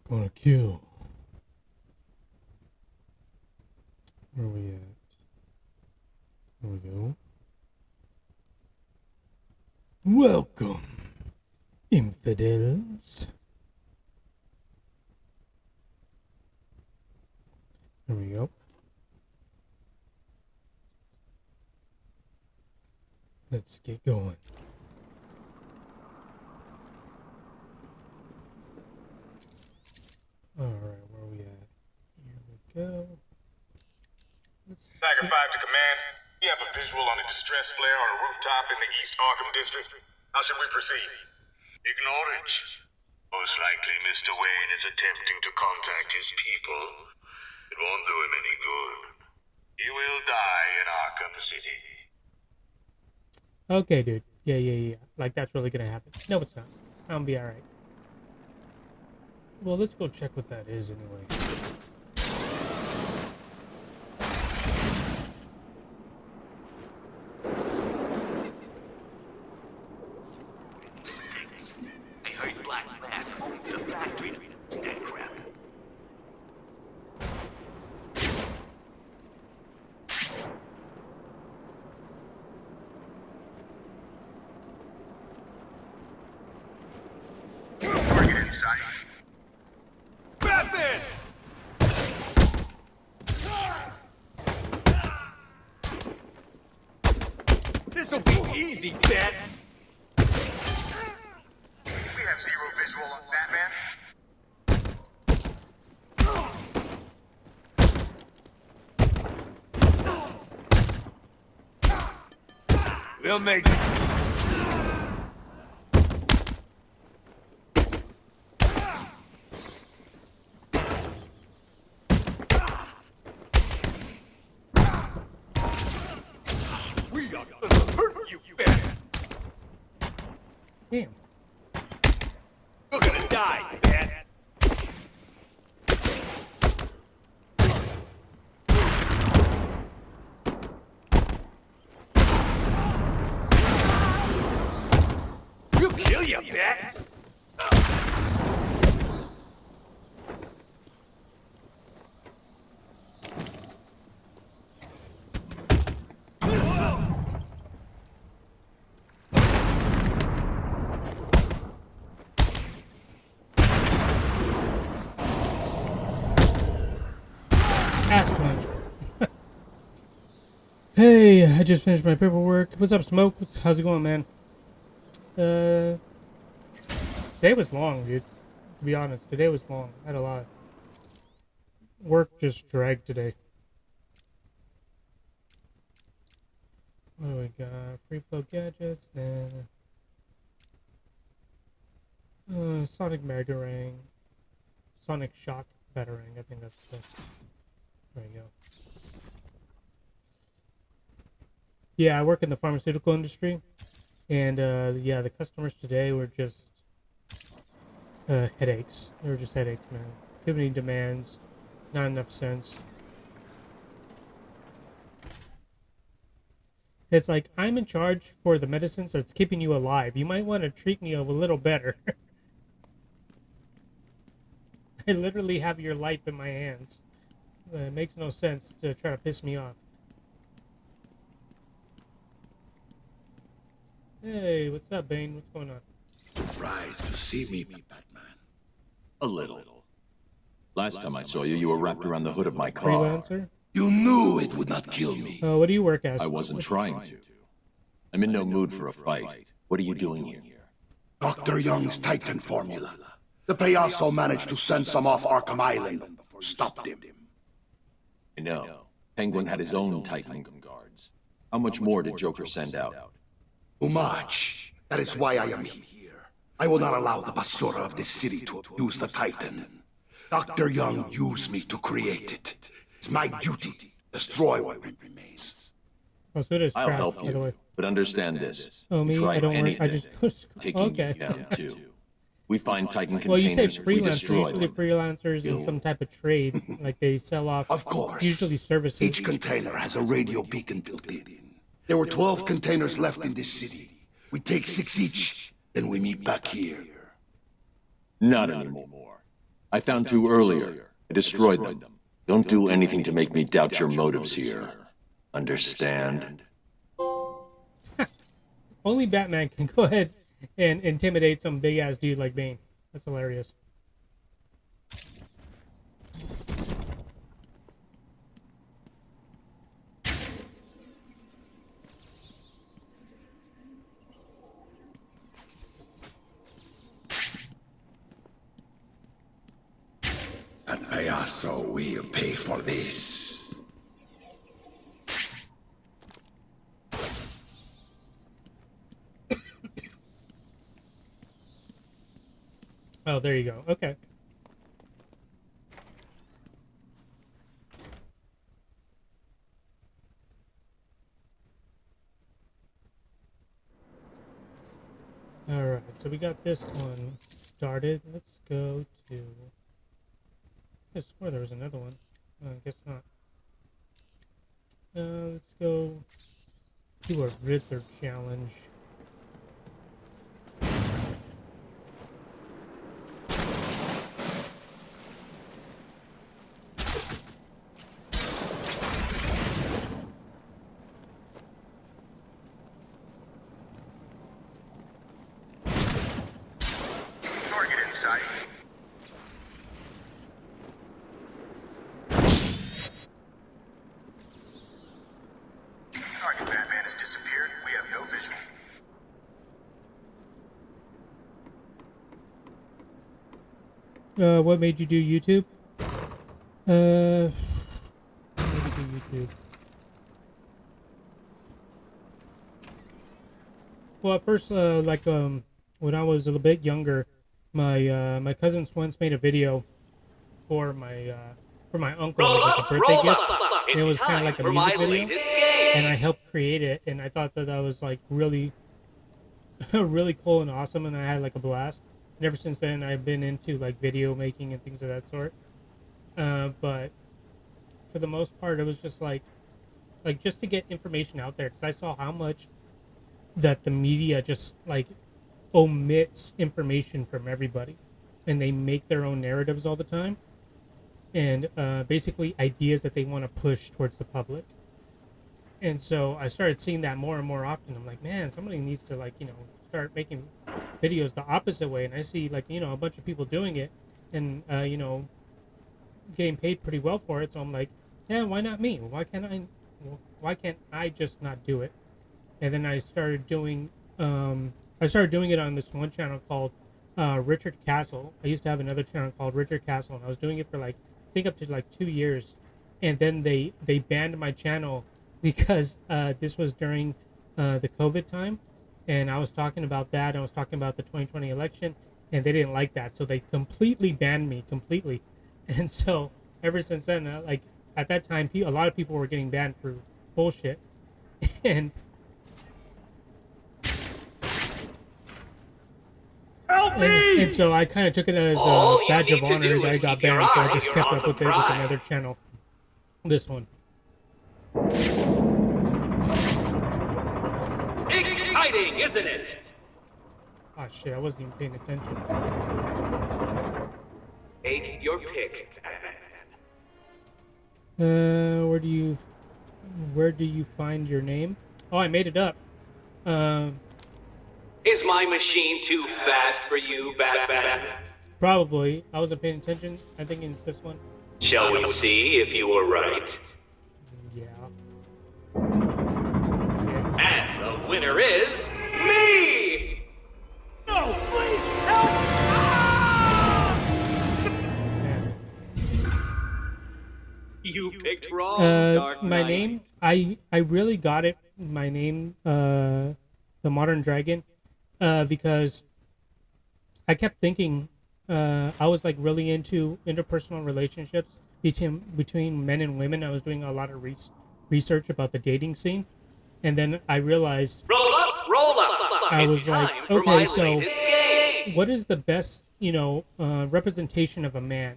Gonna kill. Where are we at? There we go. Welcome, infidels. There we go. Let's get going. Alright, where are we at? Here we go. Tiger 5 to command. We have a visual on a distress flare on a rooftop in the East Arkham district. How should we proceed? Ignore it. Most likely Mr. Wayne is attempting to contact his people. It won't do him any good. He will die in Arkham City. Okay, dude. Yeah. Like, that's really gonna happen. No, it's not. I'm gonna be alright. Well, let's go check what that is anyway. Stinks. I heard Black Mask owns the factory. That crap. Target in sight. Batman! This'll be easy, Bat. We have zero visual on Batman. We'll make it. We are gonna hurt you, Bat. Damn. You're gonna die, Bat. We'll kill you, Bat. Ass plunger. Hey, I just finished my paperwork. What's up, Smoke? How's it going, man? Today was long, dude. To be honest, today was long. I had a lot. Work just dragged today. What do we got? Free flow gadgets. Nah. Sonic Megarang. Sonic Shock Batarang. I think that's this. There you go. Yeah, I work in the pharmaceutical industry, and yeah, the customers today were just headaches. They were just headaches, man. Too many demands, not enough sense. It's like, I'm in charge for the medicines that's keeping you alive. You might want to treat me a little better. I literally have your life in my hands. It makes no sense to try to piss me off. Hey, what's up, Bane? What's going on? Surprised to see me, Batman. A little. Last time I saw you, you were wrapped around the hood of my car. Freelancer? You knew it would not kill me. What do you work as? I wasn't trying to. I'm in no mood for a fight. What are you doing here? Dr. Young's Titan formula. The Payaso managed to send some off Arkham Island before stopped him. I know. Penguin had his own Titan guards. How much more did Joker send out? Too much. That is why I am here. I will not allow the basura of this city to abuse the Titan. Dr. Young used me to create it. It's my duty to destroy what remains. Oh, so it is I'll trash, help by the way. you, but understand this. Oh, me? Try I don't work. I anything, just... taking okay. you down too. We find Titan Well, you say containers, we freelancers. destroy Usually them. freelancers in some type of trade. Like they sell off... Of course. Usually services. Each container has a radio beacon built in. There were 12 containers left in this city. We take 6 each, then we meet back here. Not anymore. I found 2 earlier. I destroyed them. Don't do anything to make me doubt your motives here. Understand? Only Batman can go ahead and intimidate some big ass dude like Bane. That's hilarious. And I also will pay for this. Oh, there you go. Okay. Alright, so we got this one started. Let's go to... I swear there was another one. I guess not. Let's go do a Riddler challenge. Target in sight. Target Batman has disappeared. We have no visual. What made you do YouTube? What made you do YouTube? Well, at first, when I was a little bit younger, my cousins once made a video for my uncle as like a birthday gift, and it was kind of like a music video, and I helped create it, and I thought that was like really, really cool and awesome, and I had like a blast. And ever since then, I've been into like video making and things of that sort. But for the most part, it was just like just to get information out there, because I saw how much that the media just like omits information from everybody, and they make their own narratives all the time, and basically ideas that they want to push towards the public. And so I started seeing that more and more often. I'm like, man, somebody needs to start making videos the opposite way. And I see a bunch of people doing it, and getting paid pretty well for it. So I'm like, yeah, why not me? Why can't I just not do it? And then I started doing it on this one channel called Richard Castle. I used to have another channel called Richard Castle, and I was doing it for I think up to 2 years, and then they banned my channel because this was during the COVID time, and I was talking about that. I was talking about the 2020 election, and they didn't like that, so they completely banned me completely. And so ever since then, at that time, a lot of people were getting banned for bullshit, and And so I kind of took it as a badge of honor that I got banned, so I just kept up with it with another channel. This one. Exciting, isn't it? Oh shit, I wasn't even paying attention. Take your pick. Where do you find your name? Oh, I made it up. Is my machine too fast for you, Batman? Probably. I wasn't paying attention. I think it's this one. Shall we see if you were right? Yeah. And the winner is me! No, please help! Man. You picked wrong, Dark Knight. My name, I really got it. My name, the Modern Dragon, because I kept thinking, I was really into interpersonal relationships between men and women. I was doing a lot of research about the dating scene, and then I realized, Roll up, roll up. I was It's like, time for okay, my so latest game. what is the best, representation of a man?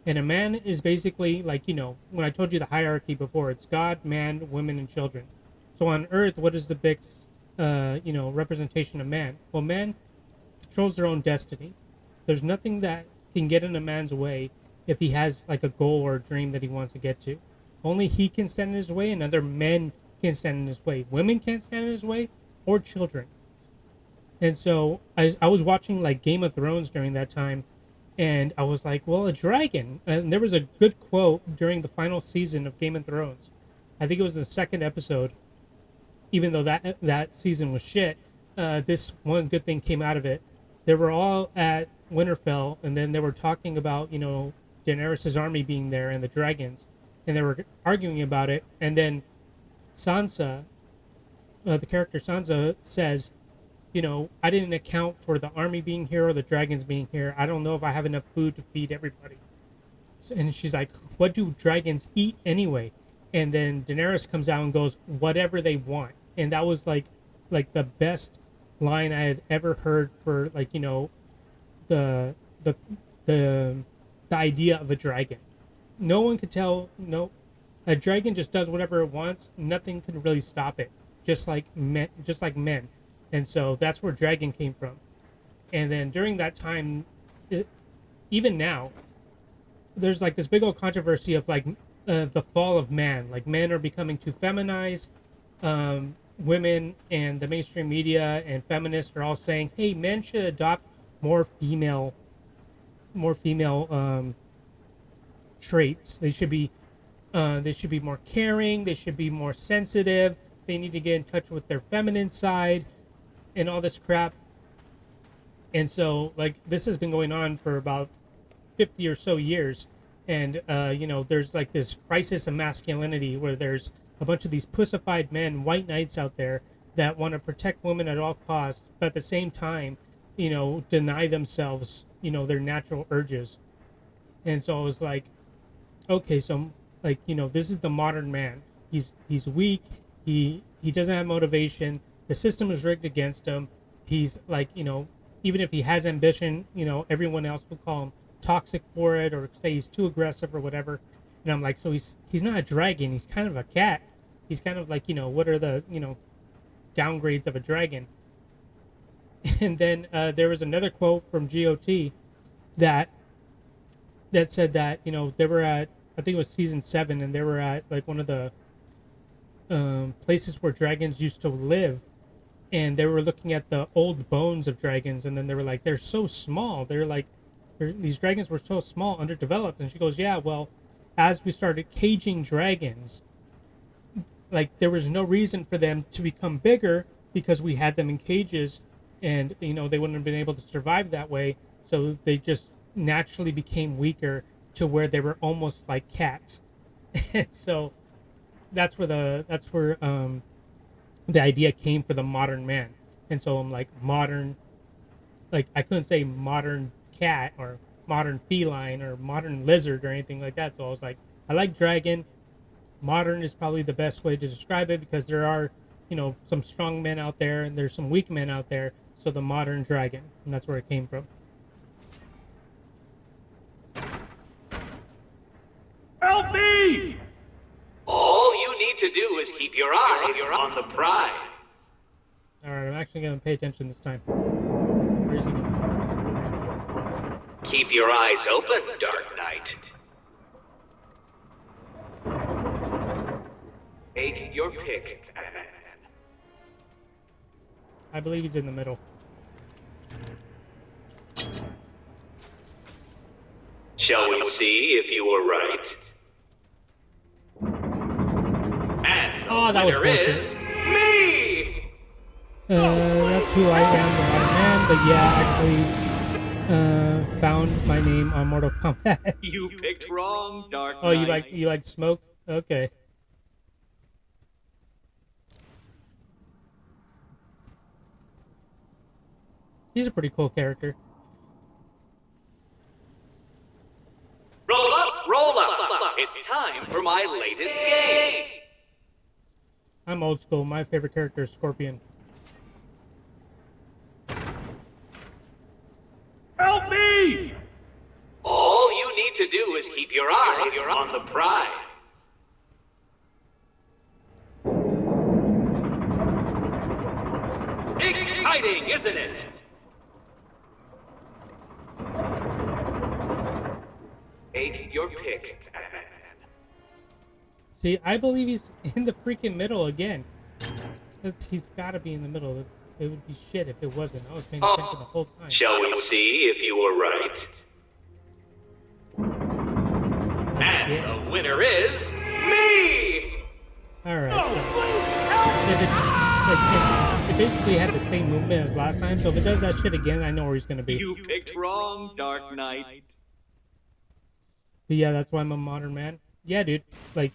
And a man is basically when I told you the hierarchy before, it's God, man, women, and children. So on Earth, what is the best, representation of man? Well, man controls their own destiny. There's nothing that can get in a man's way if he has like a goal or a dream that he wants to get to. Only he can stand in his way, and other men can stand in his way. Women can't stand in his way, or children. And so I was watching like Game of Thrones during that time, and I was like, well, a dragon. And there was a good quote during the final season of Game of Thrones. I think it was the second episode. Even though that season was shit, this one good thing came out of it. They were all at Winterfell, and then they were talking about, you know, Daenerys' army being there and the dragons, and they were arguing about it. And then Sansa, the character Sansa, says, you know, I didn't account for the army being here or the dragons being here. I don't know if I have enough food to feed everybody. And she's like, what do dragons eat anyway? And then Daenerys comes out and goes, whatever they want. And that was like the best line I had ever heard for, like, you know, the idea of a dragon. No one could tell. No, a dragon just does whatever it wants. Nothing can really stop it. Just like men. And so that's where dragon came from. And then during that time, even now, there's like this big old controversy of like the fall of man. Like, men are becoming too feminized. Women and the mainstream media and feminists are all saying, hey, men should adopt more female traits. They should be more caring. They should be more sensitive. They need to get in touch with their feminine side and all this crap. And so, like, this has been going on for about 50 or so years. And, you know, there's like this crisis of masculinity where there's a bunch of these pussified men, white knights out there that want to protect women at all costs, but at the same time, you know, deny themselves, you know, their natural urges. And so I was like, okay, so, like, you know, this is the modern man. He's weak. He doesn't have motivation. The system is rigged against him. He's like, you know, even if he has ambition, you know, everyone else will call him toxic for it or say he's too aggressive or whatever. And I'm like, so he's not a dragon. He's kind of a cat. He's kind of like, you know, what are the, you know, downgrades of a dragon? And then there was another quote from GOT that said that, you know, they were at, I think it was season 7, and they were at like one of the places where dragons used to live, and they were looking at the old bones of dragons, and then they were like, they're so small. These dragons were so small, underdeveloped. And she goes, yeah, well, as we started caging dragons, like, there was no reason for them to become bigger because we had them in cages, and, you know, they wouldn't have been able to survive that way. So they just naturally became weaker to where they were almost like cats. And so that's where the idea came for the modern man. And so I'm like, modern, like, I couldn't say modern cat or modern feline or modern lizard or anything like that. So I was like, I like dragon. Modern is probably the best way to describe it because there are, you know, some strong men out there and there's some weak men out there. So the modern dragon, and that's where it came from. Help me! All you need to do is keep your eyes on the prize. All right, I'm actually going to pay attention this time. Where is he going? Keep your eyes open, Dark Knight. Take your pick, Batman. I believe he's in the middle. Shall we see if you were right? And Oh, that was there bullshit. is me! That's who I am, the modern man. But yeah, actually, found my name on Mortal Kombat. You picked wrong, Dark Knight. Oh, you like smoke? Okay. He's a pretty cool character. Roll up, roll up. It's time for my latest game. I'm old school. My favorite character is Scorpion. Help me! All you need to do is keep your eyes on the prize. Exciting, isn't it? Take your pick, Batman. See, I believe he's in the freaking middle again. He's got to be in the middle. It would be shit if it wasn't. I was paying attention the whole time. Shall we see if you were right? And Yeah. the winner is me! All right. So it basically had the same movement as last time. So if it does that shit again, I know where he's gonna be. You picked wrong, Dark Knight. But yeah, that's why I'm a modern man. Yeah, dude. Like,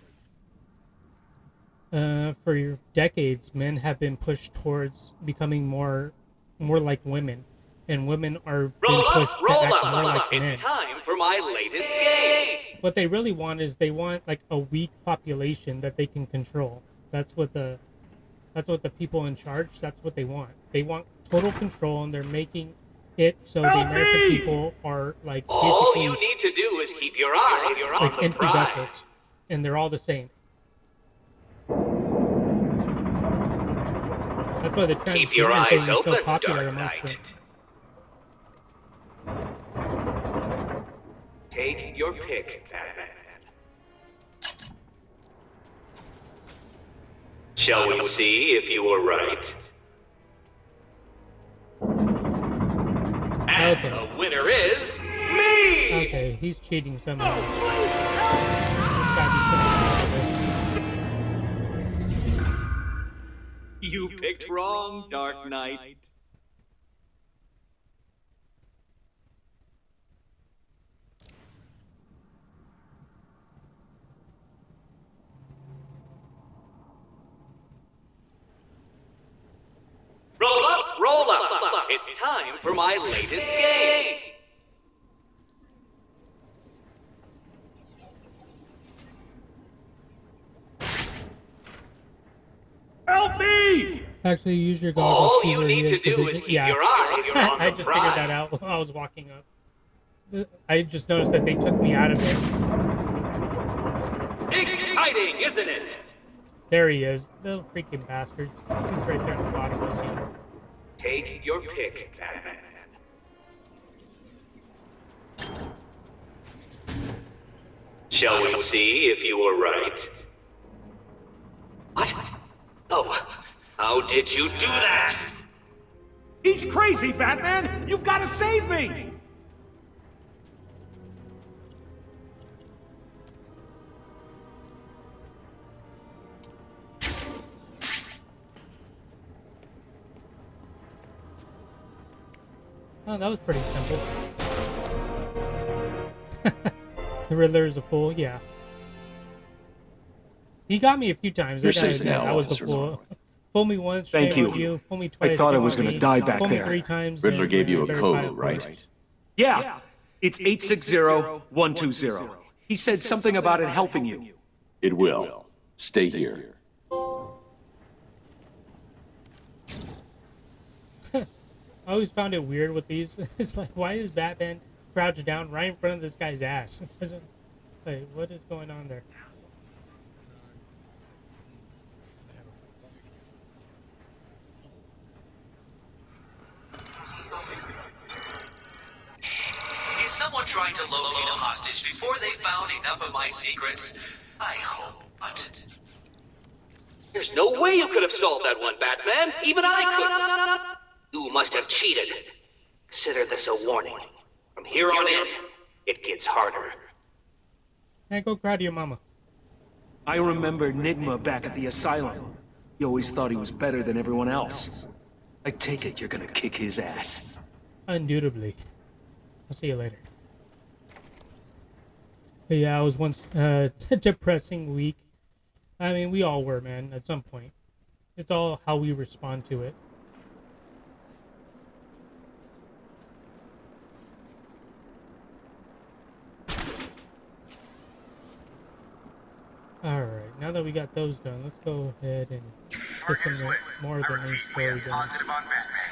for decades, men have been pushed towards becoming more like women, and women are being pushed to act more like men. It's time for my latest game. What they really want is they want like a weak population that they can control. That's what the people in charge. That's what they want. They want total control, and they're making it so the American people are like All basically you need to do is keep your eyes on like the empty prize. vessels, and they're all the same. That's why the Keep your transgender thing eyes is open, so popular Dark amongst Knight. them. Take your pick, Batman. Shall we see if you were right? And Okay. the winner is me! Okay, he's cheating somehow. There's gotta be something wrong with You picked wrong, Dark Knight. Roll up, roll up. It's time for my latest game. Help me! Actually, use your goggles. All see you where he need to is the do vision. is keep your eyes on I the just figured that out while I was walking up. I just noticed that they took me out of it. Exciting, isn't it? There he is. The freaking bastards. He's right there at the bottom. I see him. Take your pick, Batman. Shall we see if you were right? What? Oh, how did you do that? He's crazy, Batman! You've got to save me! Oh, that was pretty simple. The Riddler is a fool, yeah. He got me a few times. You're I gotta safe admit, now, I was the Officer fool. North. Fool me once, Thank shame on you. you. Fool me twice, I thought I shame was on gonna me. die back Fool me there. 3 times. Riddler and gave you a verifiable. code, right? Yeah, it's 860-120. He said something about it helping you. It will. Stay here. I always found it weird with these. It's like, why is Batman crouched down right in front of this guy's ass? Like, what is going on there? Is someone trying to locate a hostage before they found enough of my secrets? I hope, but... There's no way you could have solved that one, Batman. Even I couldn't. You must have cheated. Consider this a warning. From here on in, it gets harder. Hey, go cry to your mama. I remember Enigma back at the asylum. He always thought he was better than everyone else. I take it you're gonna kick his ass. Undoubtedly. I'll see you later. But yeah, I was once a depressing week. I mean, we all were, man, at some point. It's all how we respond to it. Alright, now that we got those done, let's go ahead and get some more of the main story done. Positive on Batman.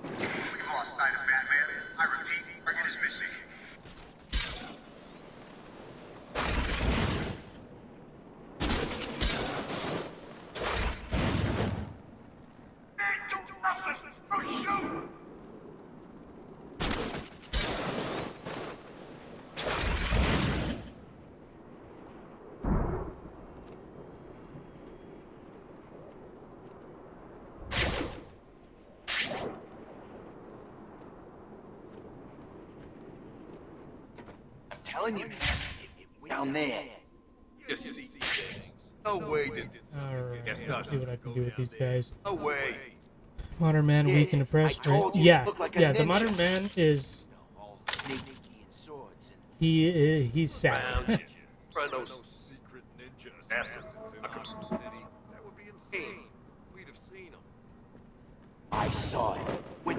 We've lost sight of Batman. I repeat, target is missing. Ain't do nothing. No shoot. telling you, down there. Just see things. No way this is. Alright, let's see what I can do with these guys. No way. Modern man, weak and depressed, I right? told you you Yeah, look like a yeah. The ninja. modern man is All sneaky and swords and he's sad. Run those secret ninja assassins in Arkham City. That would be insane. We'd have seen them. I saw it. With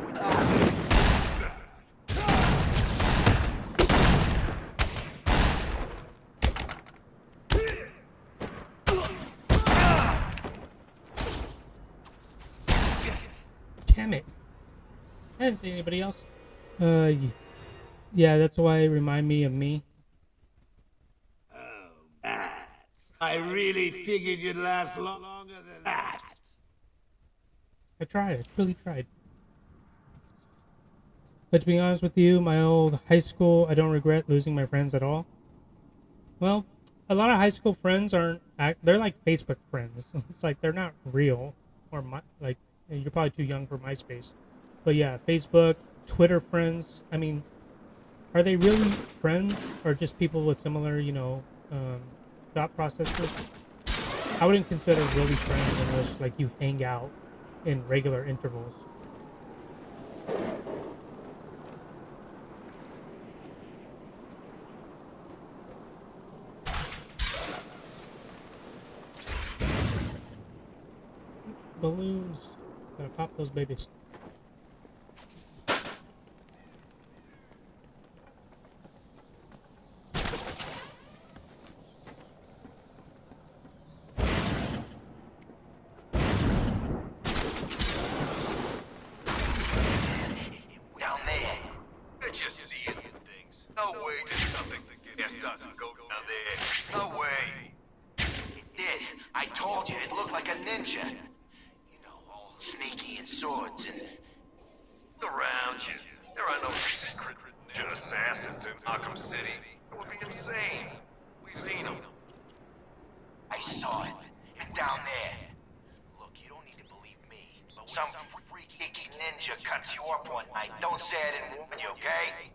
Damn it! I didn't see anybody else. Yeah, that's why it remind me of me. I really figured you'd last longer than that. I tried. I really tried. But to be honest with you, my old high school, I don't regret losing my friends at all. Well, a lot of high school friends they're like Facebook friends. It's like they're not real. Or like, you're probably too young for MySpace. But yeah, Facebook, Twitter friends. I mean, are they really friends? Or just people with similar, thought processes? I wouldn't consider really friends unless like you hang out in regular intervals. Balloons. Gotta pop those babies. down there. You're just seeing things. No way there's something to get doesn't go down there. No way. It did. I told you, it looked like a ninja. You know, all sneaky and swords and... Around you. There are no secret ninja assassins in Arkham City. It would be insane. We've seen them. I saw it. And down there. Look, you don't need to believe me. Some freaky ninja cuts you up one night. Don't say I didn't warn you, okay?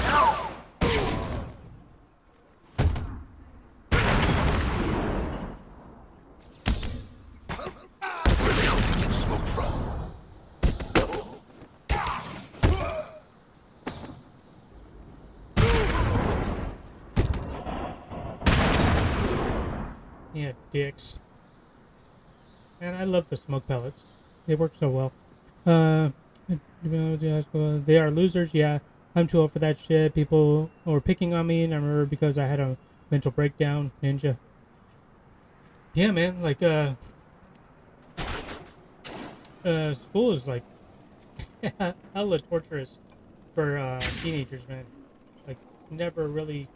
No! Get smoke from. Yeah, dicks. And I love the smoke pellets. They work so well. They are losers, yeah. I'm too old for that shit. People were picking on me, and I remember because I had a mental breakdown, ninja. Yeah, man, like, school is, like, hella torturous for, teenagers, man. Like, it's never a really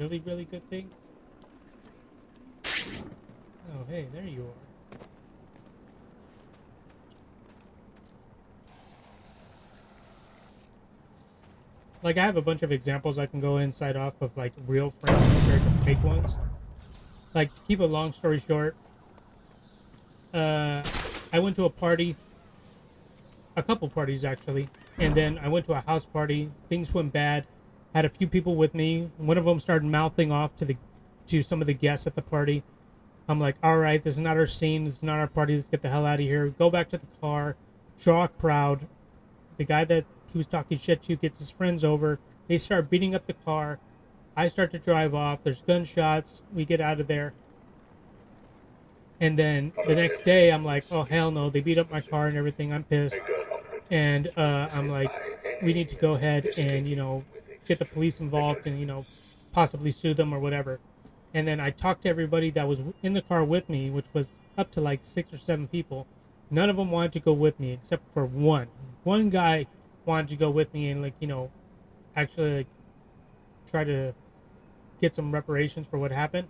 good thing. Oh, hey, there you are. Like, I have a bunch of examples I can go inside off of, like, real friends compared to fake ones. Like, to keep a long story short, I went to a party, a couple parties, actually, and then I went to a house party. Things went bad. Had a few people with me. One of them started mouthing off to some of the guests at the party. I'm like, all right, this is not our scene. This is not our party. Let's get the hell out of here. Go back to the car. Draw a crowd. The guy that he was talking shit to gets his friends over. They start beating up the car. I start to drive off. There's gunshots. We get out of there. And then the next day, I'm like, oh, hell no. They beat up my car and everything. I'm pissed. And I'm like, we need to go ahead and, get the police involved and, possibly sue them or whatever. And then I talked to everybody that was in the car with me, which was up to like 6 or 7 people. None of them wanted to go with me except for one. One guy wanted to go with me and actually try to get some reparations for what happened.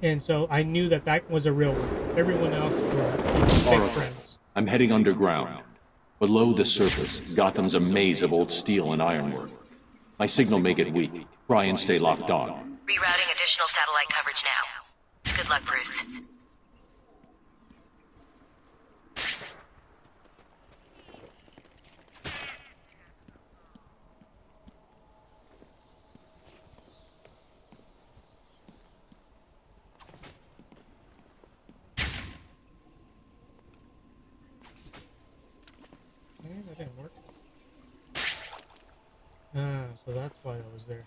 And so I knew that was a real one. Everyone else were fake friends. I'm heading underground. Below the surface, Gotham's a maze of old steel and ironwork. My signal may get weak. Try and stay locked on. Rerouting additional satellite coverage now. Good luck, Bruce. there.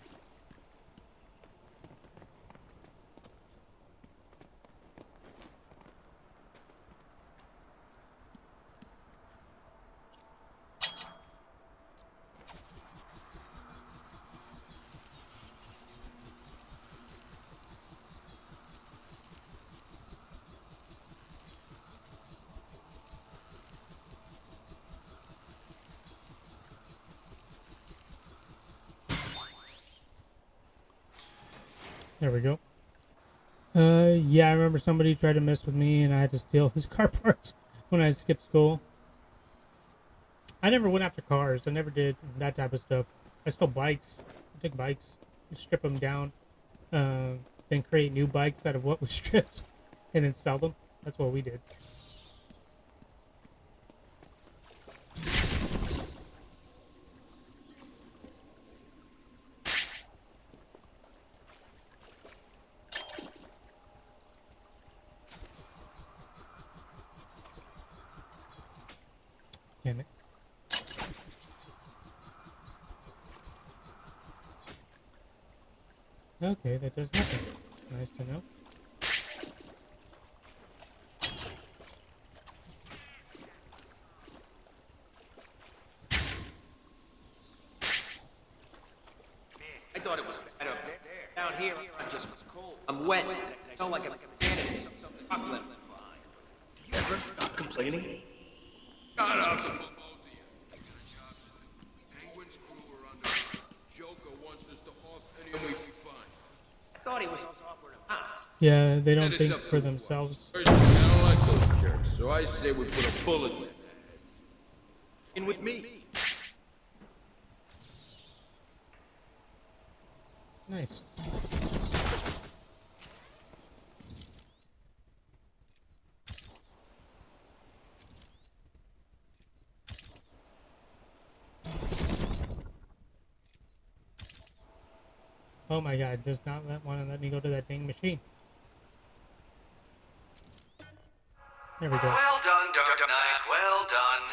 There we go. Yeah, I remember somebody tried to mess with me and I had to steal his car parts when I skipped school. I never went after cars. I never did that type of stuff. I stole bikes. I took bikes, strip them down, then create new bikes out of what was stripped, and then sell them. That's what we did. Damn it. Okay, that does nothing. Nice to know. I thought it was better. Down here, I'm just cold. I'm wet. I feel like I'm standing in something chocolate. Do you ever stop complaining? Got out the both of you. Penguin's crew are under. Joker wants us to off any way we find. I thought he was offering a house. Yeah, they don't think for themselves. Personally, I don't like those jerks, so I say we put a bullet in their heads. In with me. Nice. Oh my god, it does not want to let me go to that dang machine. There we go. Well done, Dark Knight. Well done.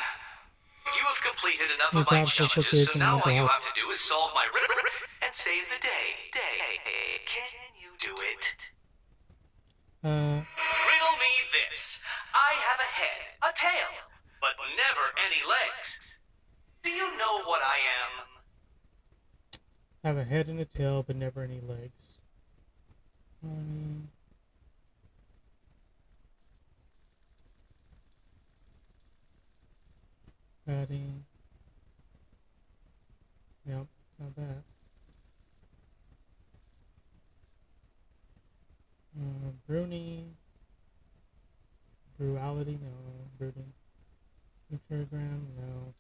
You have completed enough New of my tabs for challenges, so application now all mental you health. have to do is solve my and save the day. Can you do it? Riddle me this. I have a head, a tail, but never any legs. Do you know what I am? Have a head and a tail, but never any legs. Padding. Yep, it's not that. Bruni. Bruality, no. Brooding. Nutrigram, no.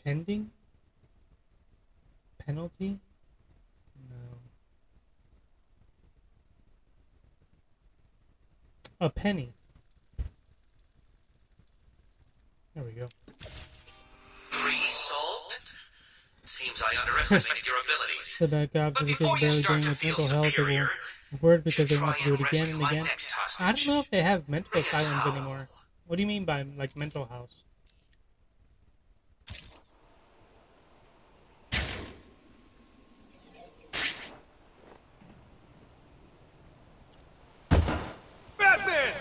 Pending? Penalty? No. A penny. There we go. 3 solved? Seems I underestimate your abilities. The bad cops But are just before you barely start doing to with feel mental health. They superior, will word because they should want try to do it and again and rescue my again. next I don't hostage. know if they have mental It is asylums how. anymore. What do you mean by like mental house? Batman!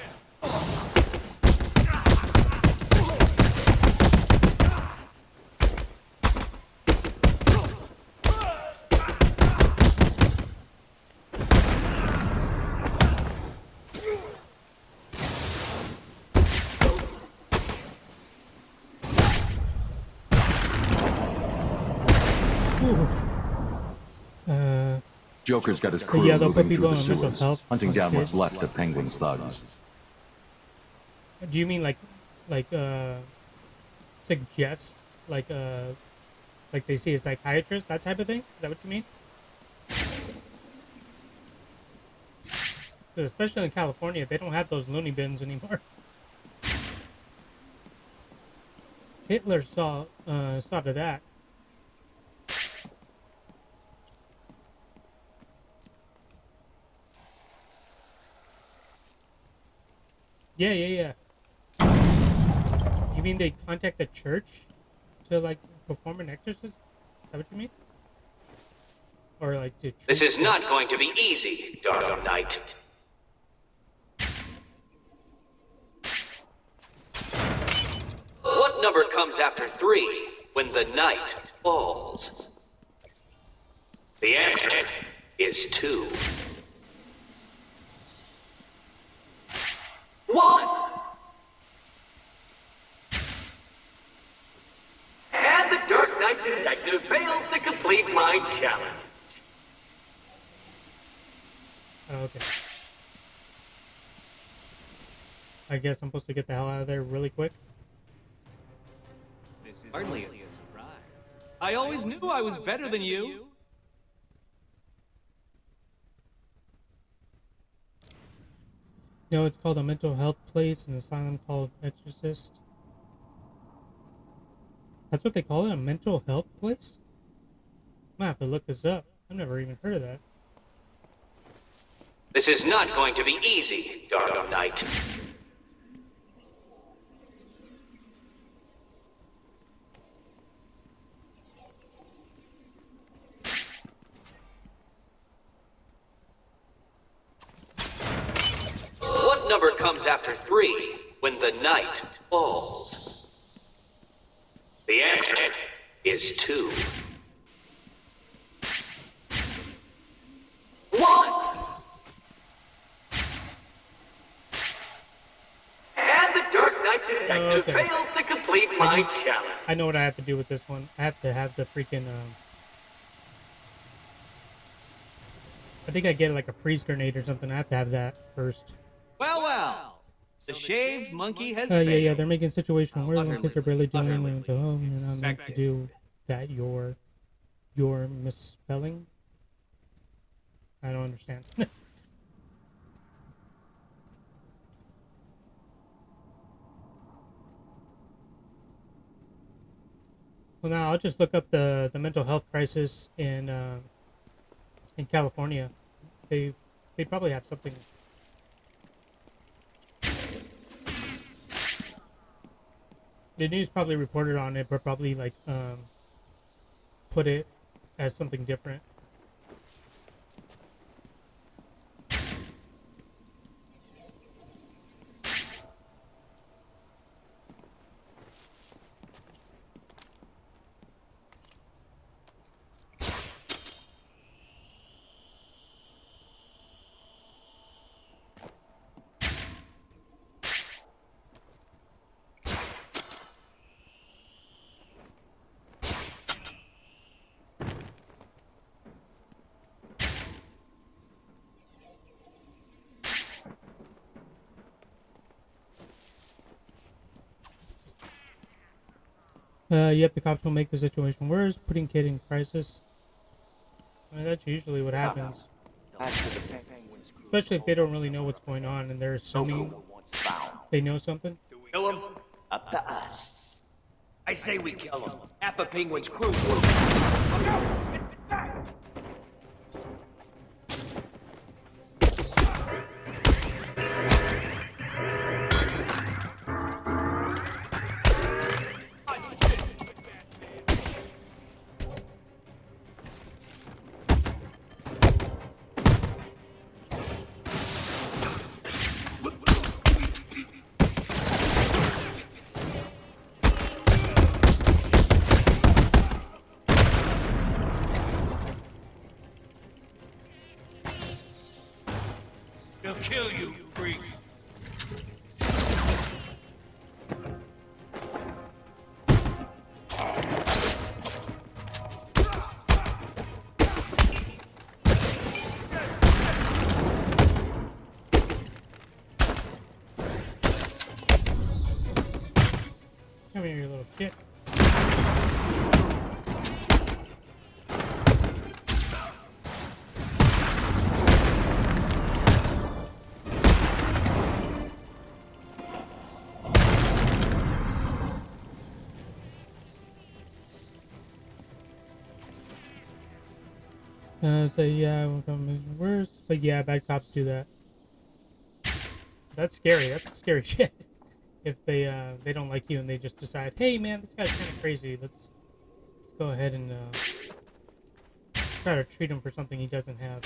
Joker's got his crew yeah, they'll put moving people through the on mental sewers, health hunting on down what's kids. left of Penguin's thugs. Do you mean like suggest like they see a psychiatrist, that type of thing? Is that what you mean? 'Cause especially in California, they don't have those loony bins anymore. Hitler saw to that. Yeah. You mean they contact the church to like perform an exorcism? Is that what you mean? Or like to This treat is not going to be easy, Dark Knight. What number comes after 3 when the night falls? The answer is 2. 1. And the Dark Knight detective fails to complete my challenge. Oh, okay. I guess I'm supposed to get the hell out of there really quick. This is hardly a surprise. I always knew I was better than you. You know, it's called a mental health place, an asylum called Exorcist. That's what they call it, a mental health place? I'm gonna have to look this up. I've never even heard of that. This is not going to be easy, Dark Knight. What number comes after 3 when the night falls? The answer is 2. 1. And the Dark Knight detective fails to complete my challenge. I know what I have to do with this one. I have to have the freaking, I think I get like a freeze grenade or something. I have to have that first. Well, well. The shaved monkey has Yeah, they're making a situation where the kids are barely doing anything to home. You're not meant to do that. You're misspelling. I don't understand. Well, now I'll just look up the mental health crisis in California. They probably have something. The news probably reported on it, but probably like put it as something different. Yep, the cops will make the situation worse, putting kid in crisis. I mean, that's usually what happens. Especially if they don't really know what's going on and they're assuming they know something. Kill him? Up to us. I say we kill him. Half of Penguin's crew's look out! It's back! They'll kill you, freak. Come here, you little shit. So yeah, it will come worse. But yeah, bad cops do that. That's scary. That's scary shit. if they don't like you and they just decide, hey man, this guy's kind of crazy. Let's go ahead and try to treat him for something he doesn't have.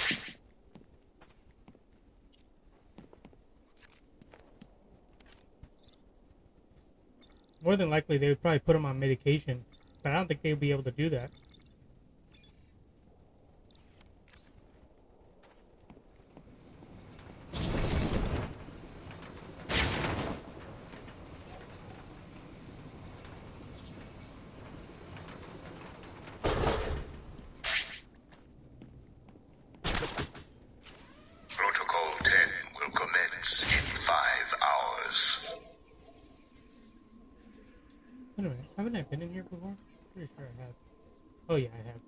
More than likely, they would probably put him on medication, but I don't think they would be able to do that. Protocol 10 will commence in 5 hours. Wait a minute, haven't I been in here before? Pretty sure I have. Oh yeah, I have.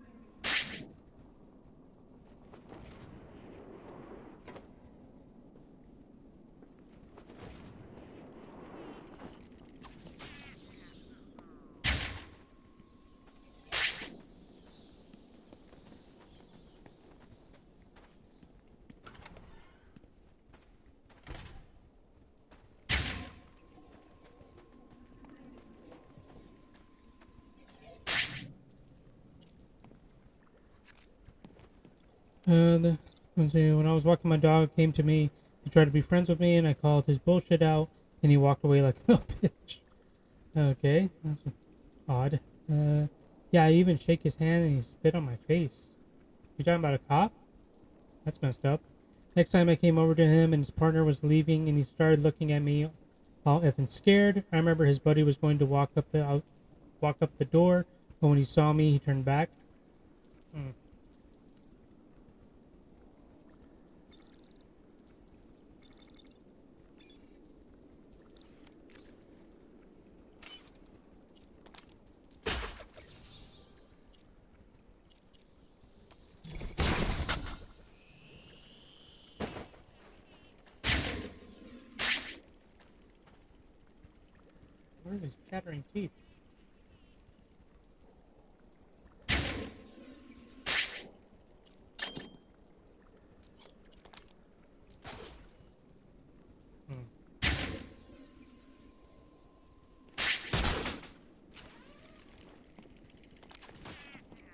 Let's see, when I was walking my dog, came to me. He tried to be friends with me, and I called his bullshit out, and he walked away like a little bitch. Okay, that's odd. Yeah, I even shake his hand, and he spit on my face. You talking about a cop? That's messed up. Next time I came over to him, and his partner was leaving, and he started looking at me, all effing scared. I remember his buddy was going to walk up the door, but when he saw me, he turned back. What are these chattering teeth?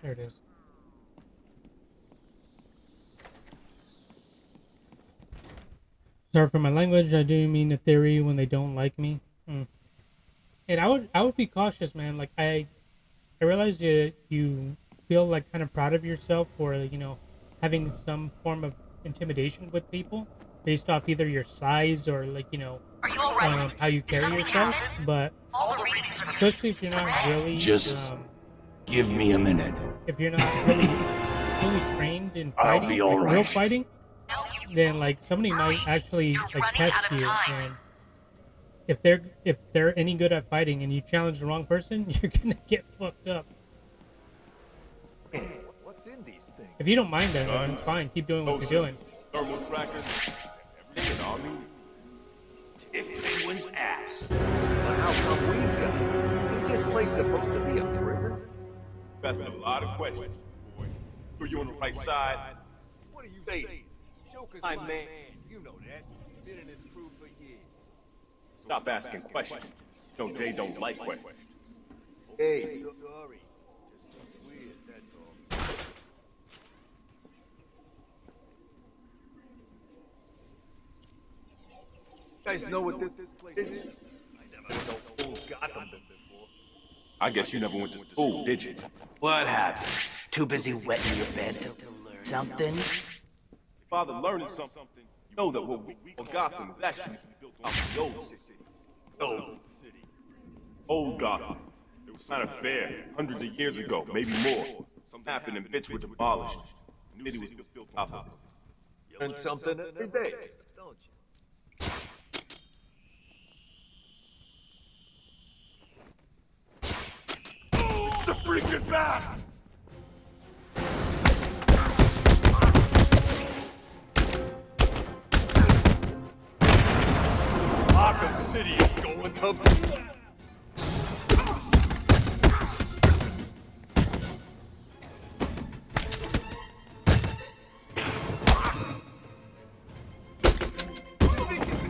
There it is. Sorry for my language. I do mean the theory when they don't like me. And I would be cautious, man. Like I realized you feel like kind of proud of yourself for, you know, having some form of intimidation with people based off either your size or, like, you know, how you carry yourself. But especially if you're not really Just give me a minute. if you're not really trained in fighting, I'll be all like real right. fighting, then like somebody might actually like test you, and if they're any good at fighting and you challenge the wrong person, you're gonna get fucked up. What's in these things? If you don't mind that, then it's fine. Keep doing what you're doing. Thermal trackers, everything, Army. Kick Penguin's ass. But how come we got? Is this place supposed to be a prison? That's a lot of questions, boy. Are you on the right side? What are you saying? Joker's my man. You know that. Been in his crew for years. Stop asking questions. No, they don't like questions. Hey, sorry. Just seems weird, that's all. You guys know what this place is? I never know old Gotham before. I guess you never went to school, did you? What happened? Too busy wetting your bed to learn something? Father learning something. You know that what we call Gotham is actually built on the old city. Old city. Old Gotham. It was kind of fair, hundreds of years ago, maybe more. Something happened and bits were demolished. The city was built off of it. You learn something every day, don't you? It's the freaking bat! Arkham City is going to...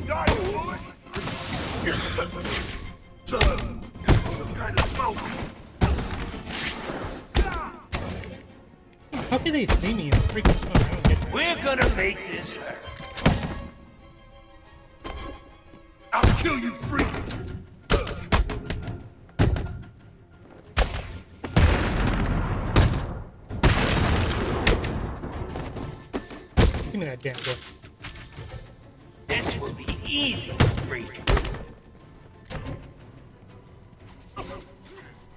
Die, bullet! they see me in the freaking smoke? I don't get that. We're gonna make this hurt. I'll kill you, freak! Give me that damn gun. This will be easy, freak.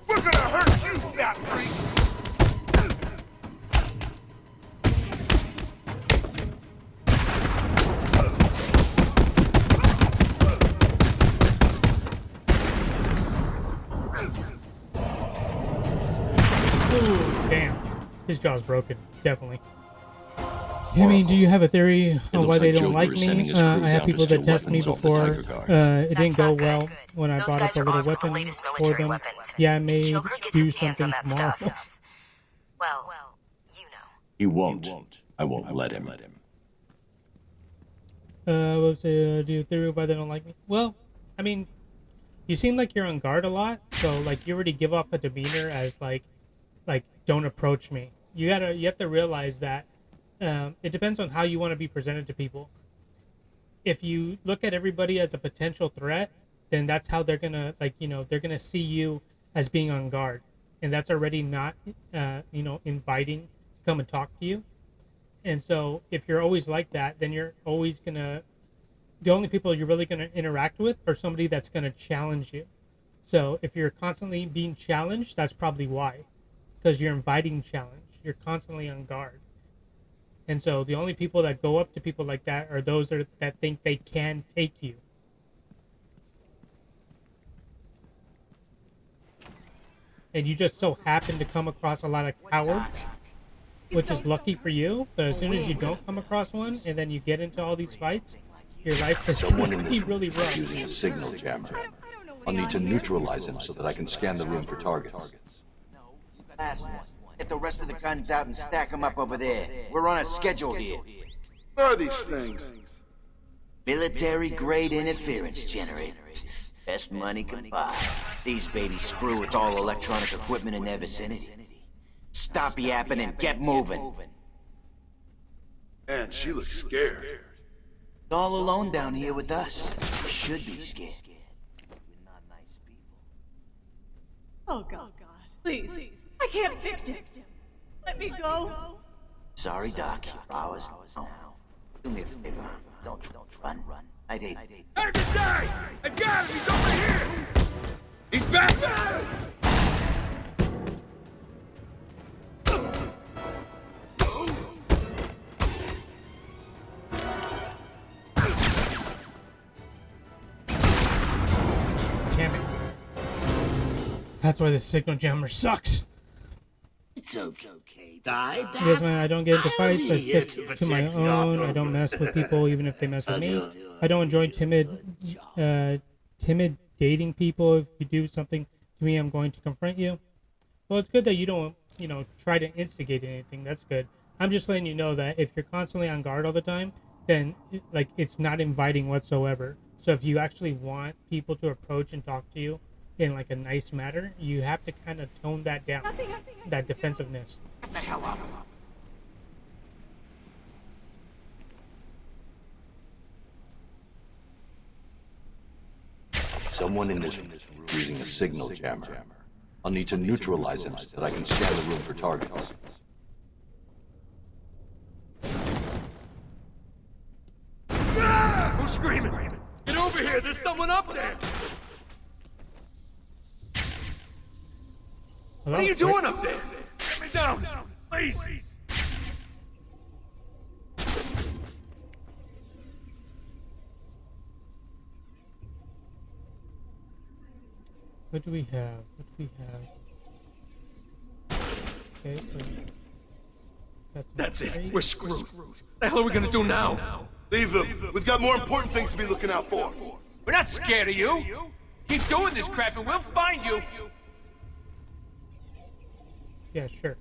We're gonna hurt you, fat freak! Ooh, damn. His jaw's broken. Definitely. I mean, do you have a theory on why they don't like me? I have people that test me before. It didn't go well when I brought up a little weapon for them. Yeah, I may do something tomorrow. Well, you know. He won't. I won't let him. Let's say, do you have a theory why they don't like me? Well, I mean, you seem like you're on guard a lot, so like you already give off a demeanor as like don't approach me. You have to realize that it depends on how you want to be presented to people. If you look at everybody as a potential threat, then that's how they're gonna they're gonna see you as being on guard, and that's already not inviting to come and talk to you. And so if you're always like that, then you're always gonna, the only people you're really gonna interact with are somebody that's gonna challenge you. So if you're constantly being challenged, that's probably why, because you're inviting challenge. You're constantly on guard. And so the only people that go up to people like that are those that think they can take you. And you just so happen to come across a lot of cowards, which is lucky for you. But as soon as you don't come across one, and then you get into all these fights, your life is really rough. Using a signal jammer. I'll need to neutralize him so that I can scan the room for targets. Last one. Get the rest of the guns out and stack them up over there. We're on a schedule here. What are these things? Military-grade interference generators. Best money can buy. These babies screw with all electronic equipment in their vicinity. Stop yapping and get moving. Man, she looks scared. All alone down here with us. You should be scared. We're not nice people. Oh God, please. I can't fix it. Let me go. Sorry, Doc. Ours now. Do me a favor. Don't run. I'd hate. Hey, the guy! I got him! He's over here! He's back! Damn it. That's why the signal jammer sucks. It's okay, die. Yes, man, I don't get into fights. I stick to my own. I don't mess with people, even if they mess with me. I don't enjoy timid dating people. If you do something to me, I'm going to confront you. Well, it's good that you don't, try to instigate anything. That's good. I'm just letting you know that if you're constantly on guard all the time, then it's not inviting whatsoever. So if you actually want people to approach and talk to you in like a nice manner, you have to kind of tone that down, that defensiveness. Get the hell out. Someone in this room is using a signal jammer. I'll need to neutralize him so that I can scan the room for targets. Who's screaming? Get over here! There's someone up there! Hello? What are you doing up there? Get me down! Please! What do we have? Okay, so That's it. We're screwed. What the hell are we gonna do now? Leave them. We've got more important things to be looking out for. We're not scared of you. Keep doing this crap and we'll find you. yeah, sure.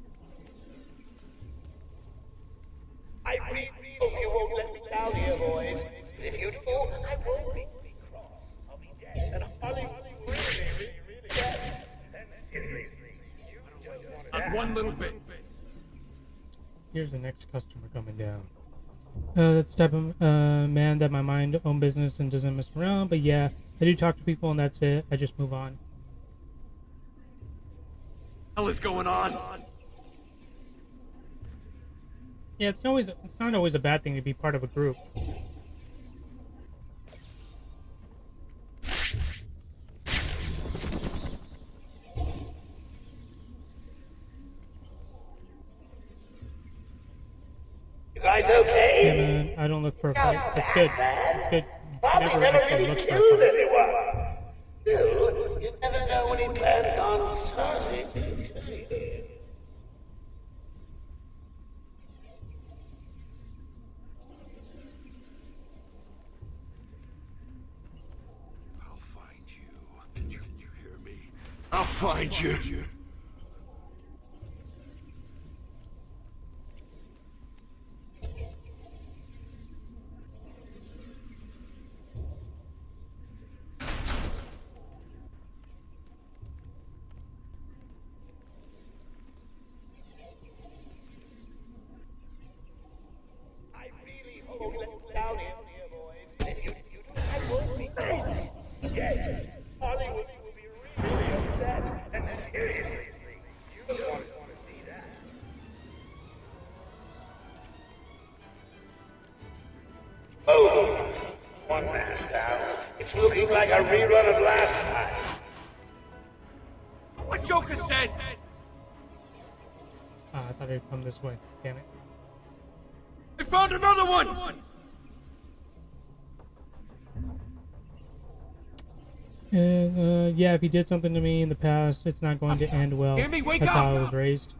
I really hope you won't let me down here, boys. If you do, I won't be cross. I'll be dead. And Holly really dead. And seriously, you just want one little bit. Here's the next customer coming down. That's the type of man that my mind own business and doesn't mess around. But yeah, I do talk to people and that's it. I just move on. What is going on? Yeah, it's not always a bad thing to be part of a group. You guys okay? Yeah, man, I don't look for a fight. It's good. It's good. Bobby Never never actually really look for a killed fight. anyone. Still, you never know when he plans on starting. I'll find you. Can you hear me? I'll find you. I really hope you let down here, boys. If you do, I won't be crazy. Yes, Hollywood will be really upset. And seriously, you don't want to see that. Oh, one man down. It's looking like a rerun of last time. What Joker said? I thought it'd come this way. Damn it. I found another one! And, yeah, if he did something to me in the past, it's not going to end well. Hear me? Wake That's up! how I was raised.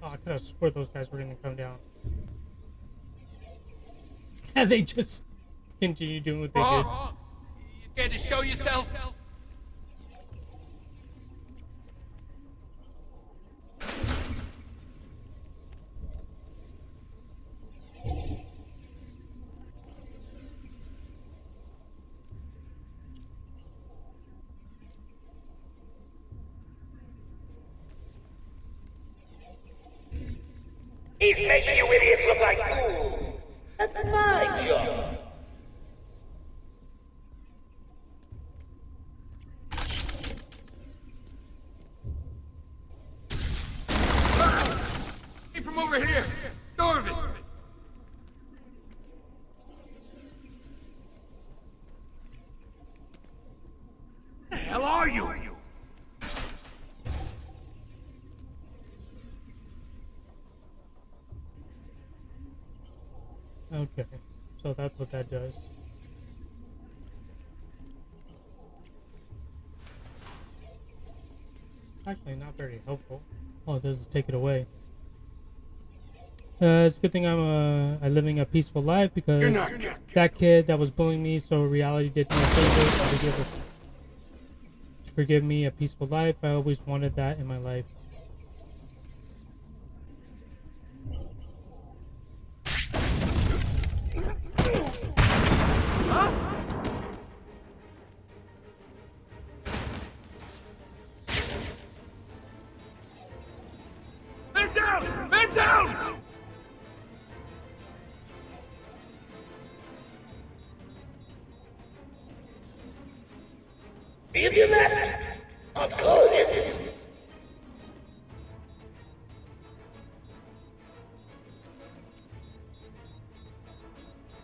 Oh, I could have swore those guys were going to come down. And they just continue doing what they did. You dare to show yourself? He's making you idiots look like fools. That's my job. Came from over here! Norvin! The hell are you? Okay, so that's what that does. It's actually not very helpful. All it does is take it away. It's a good thing I'm living a peaceful life because that kid that was bullying me, so reality did me a favor to forgive me a peaceful life. I always wanted that in my life. Man down! Man down! Leave your left. I'll close it.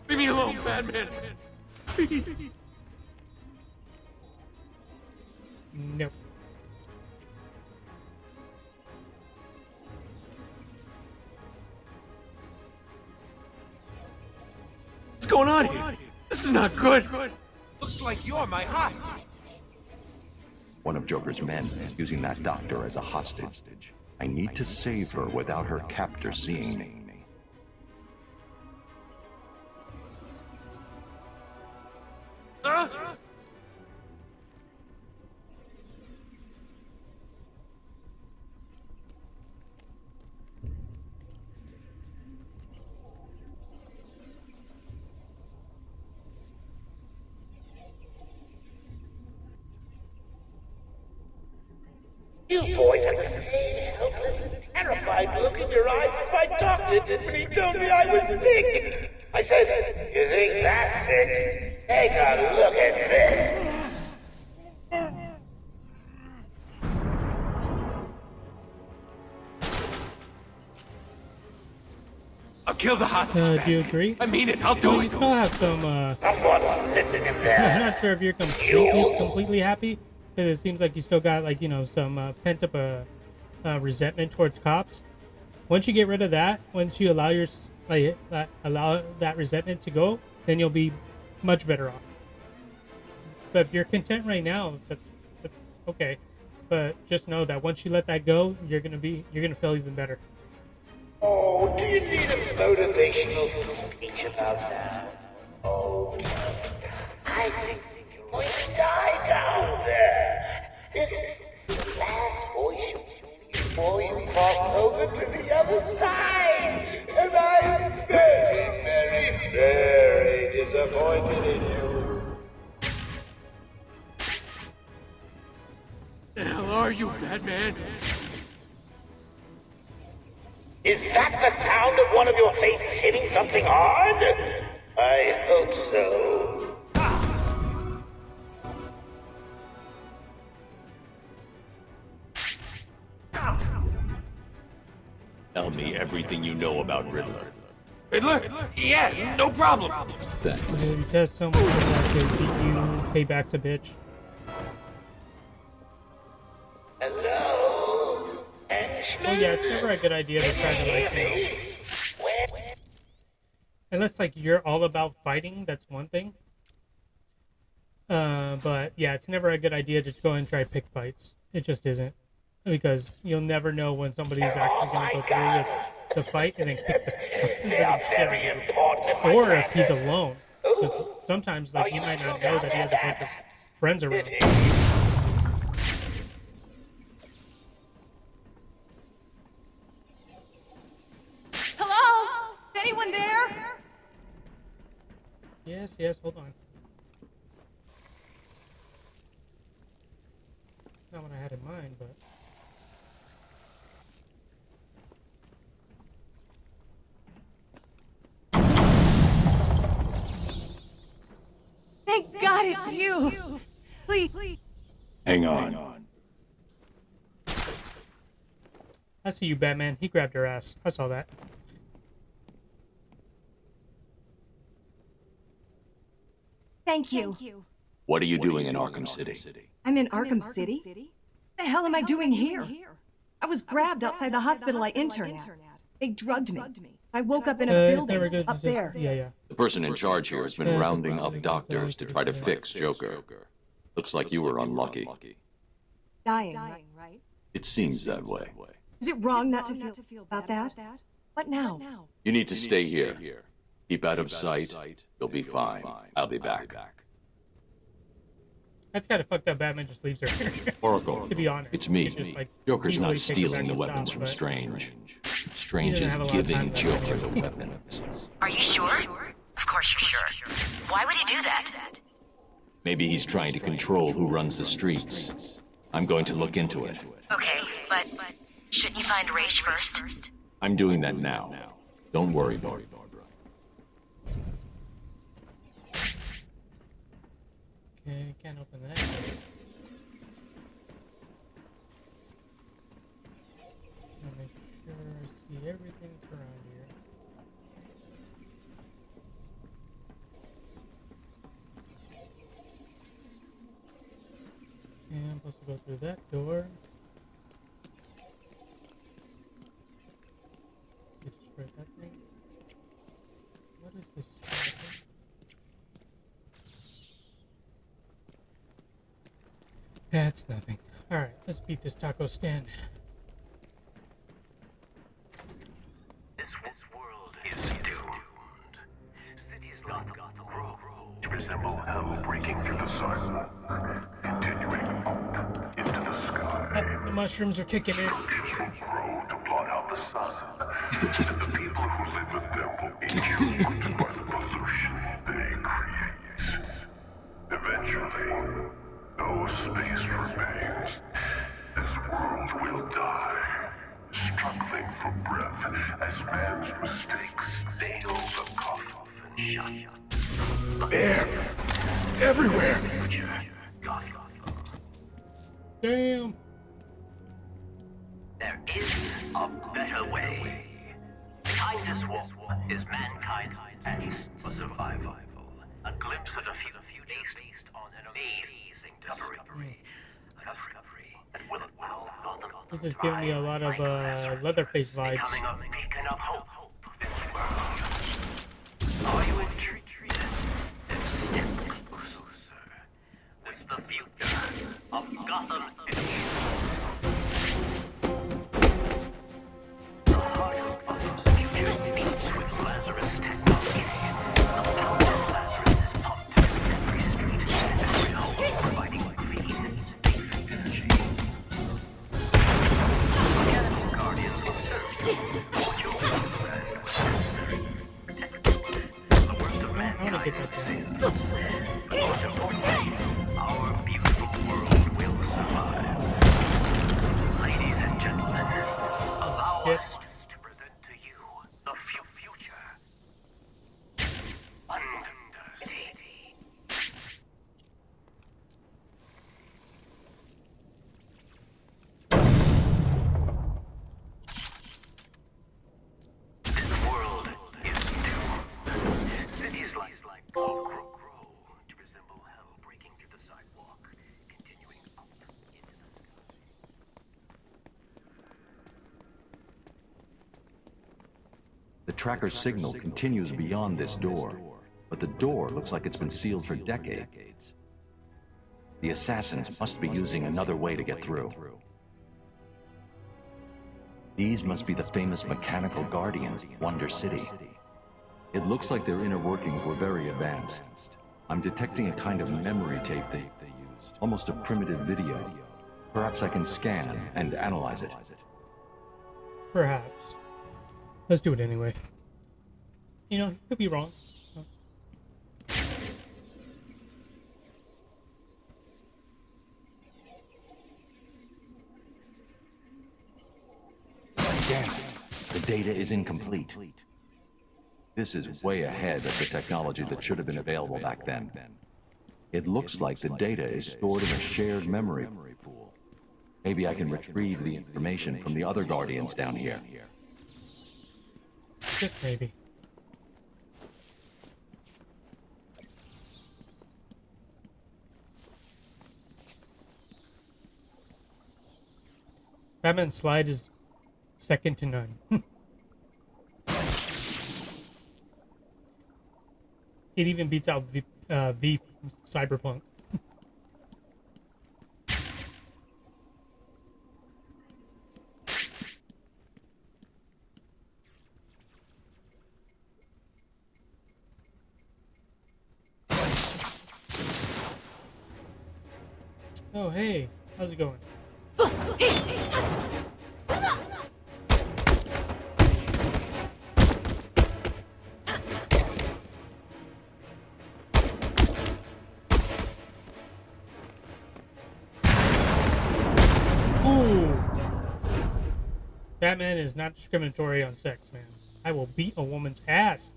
Leave me alone, Batman! Please! Nope. What's going on here? This is not good! Looks like you're my hostage. One of Joker's men is using that doctor as a hostage. I need to save her without her captor seeing me. Huh? You boys have the same helpless, terrified look in your eyes as my doctor did when he told me I was sick. I said, you think that's sick? Take a look at this. I'll kill the hostage. Do you agree? I mean it. I'll do You it. still have some. I'm not sure if you're completely happy, because it seems like you still got like some pent up resentment towards cops. Once you get rid of that, once you allow allow that resentment to go, then you'll be much better off. But if you're content right now, that's okay. But just know that once you let that go, you're gonna feel even better. Oh, do you need a motivational speech about that? Oh, I think you're going to die down there. This is the last voice you'll hear before you cross over to the other side. And I'm very, very, very disappointed in you. The hell are you, Batman? Is that the sound of one of your faces hitting something hard? I hope so. Tell me everything you know about Riddler. Riddler? Yeah, no problem. Thanks. If you test someone that they beat you, payback's a bitch. Hello? Well, yeah, it's never a good idea to try to unless you're all about fighting, that's one thing. But yeah, it's never a good idea to go and try pick fights. It just isn't, because you'll never know when somebody's actually going to go through with the fight and then kick the fucking living shit out of you. Or if he's alone, because sometimes you might not know that he has a bunch of friends around. Hello? Is anyone there? Yes, hold on. Not what I had in mind, but... Thank God it's you. Please. Hang on. I see you, Batman. He grabbed her ass. I saw that. Thank you. What are you doing in Arkham City? I'm in Arkham City? What the hell am I doing here? I was grabbed outside the hospital I interned at. They drugged me. I woke up in a building up there. Yeah. The person in charge here has been rounding up doctors to try to fix Joker. Looks like you were unlucky. Dying, right? It seems that way. Is it wrong not to feel about that? What now? You need to stay here. Keep out of sight. You'll be fine. I'll be back. That's kind of fucked up. Batman just leaves her. Oracle. To be honest. It's me. Just, Joker's not easily takes stealing the back weapons job, from but Strange. he Strange doesn't is have a lot of giving time Joker left. the weapons. Are you sure? Of course you're sure. Why would he do that? Maybe he's trying to control who runs the streets. I'm going to look into it. Okay, but shouldn't you find Raish first? I'm doing that now. Don't worry, Barbara. Okay, can't open that. I'll make sure I see everything that's around here. And I'm supposed to go through that door. Destroy that thing. What is this? Yeah, it's nothing. Alright, let's beat this taco stand. This world is doomed. Cities like Gotham grow to resemble hell breaking through the sun, continuing up into the sky. The mushrooms are kicking in. Structures will grow to blot out the sun, and the people who live with them will be killed by the pollution they create. Eventually, no space remains. This world There. Everywhere. Damn. There is a better way. Behind this wall is mankind's quest for survival. A glimpse of the future based on an amazing discovery. A discovery that will allow Gotham. This is giving me a lot of Leatherface vibes. Becoming a beacon of hope for this world. Are you intrigued? Then step closer. This is the future of Gotham City. The heart of Gotham's future beats with Lazarus technology. The power of Lazarus is pumped into every street, every home, providing clean, safe energy. The Guardians will serve you. What you will and what's necessary. Protect the worst of mankind's sins. Most importantly, our beautiful world will survive. Ladies and gentlemen, allow us to present to you the future. Undercity. This world is doomed. Cities like grow to resemble hell, breaking through the sidewalk, continuing up into the sky. The tracker's signal continues beyond this door, but the door looks like it's been sealed for decades. The assassins must be using another way to get through. These must be the famous mechanical guardians of Wonder City. It looks like their inner workings were very advanced. I'm detecting a kind of memory tape they used, almost a primitive video. Perhaps I can scan and analyze it. Perhaps. Let's do it anyway. You know, he could be wrong. Damn it. The data is incomplete. This is way ahead of the technology that should have been available back then. It looks like the data is stored in a shared memory pool. Maybe I can retrieve the information from the other Guardians down here. Just maybe. Batman's slide is second to none. It even beats out V from Cyberpunk. Oh, hey. How's it going? Ooh. Batman is not discriminatory on sex, man. I will beat a woman's ass.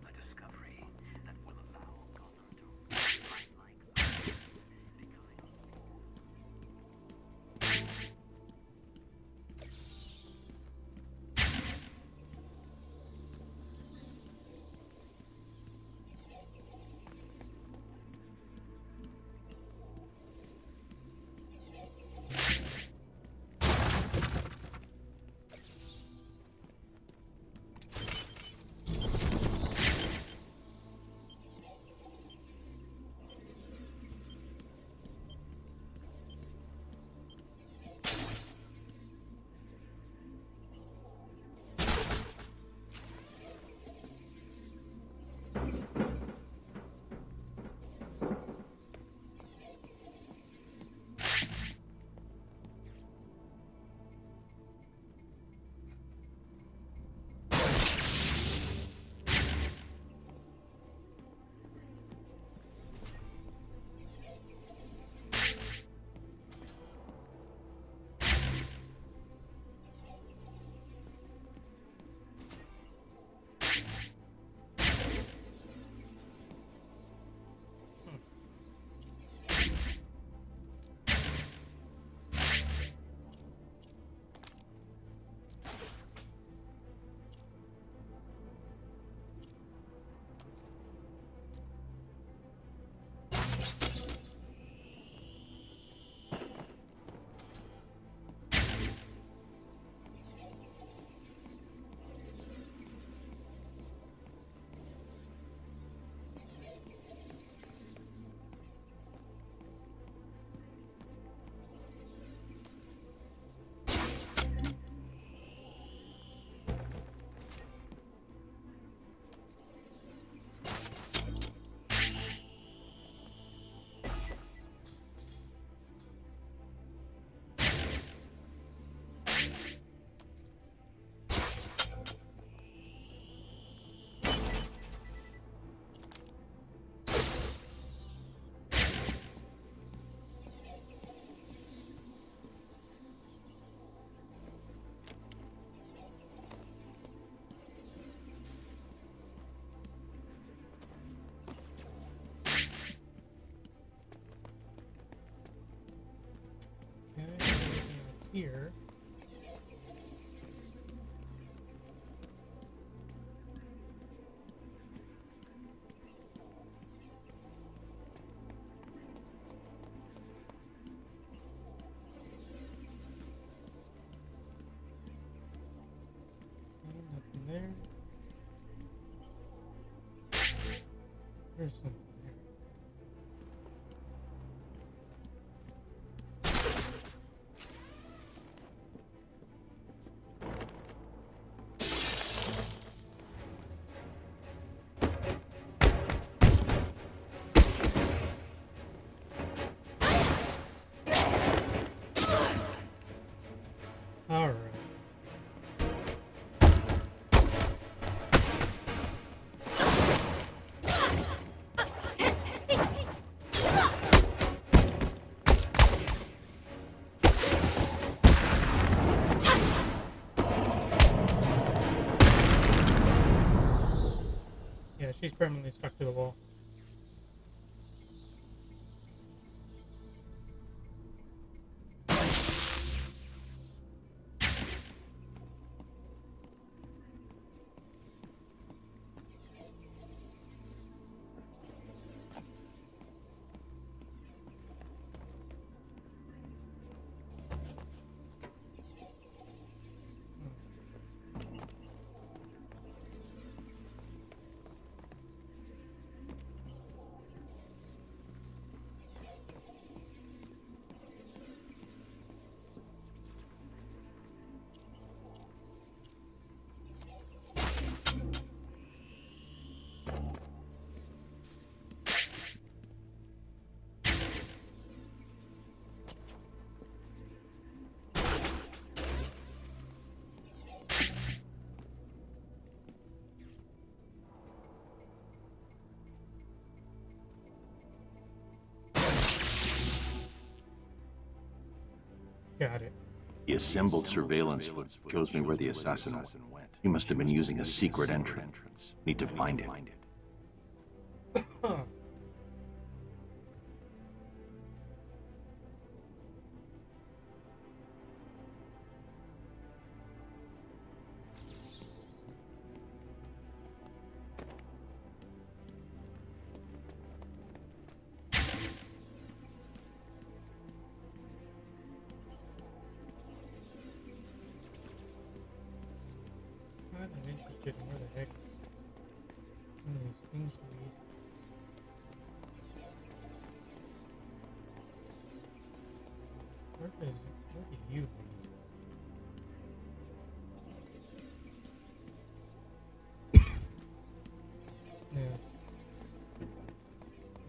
A discovery here. Nothing there. There's something there. All right. Yeah, she's permanently stuck to the wall. Got it. The assembled surveillance footage shows me where the assassin went. He must have been using a secret entrance. Need to find it. I'm interested in where the heck one of these things lead. Where do you lead? Yeah.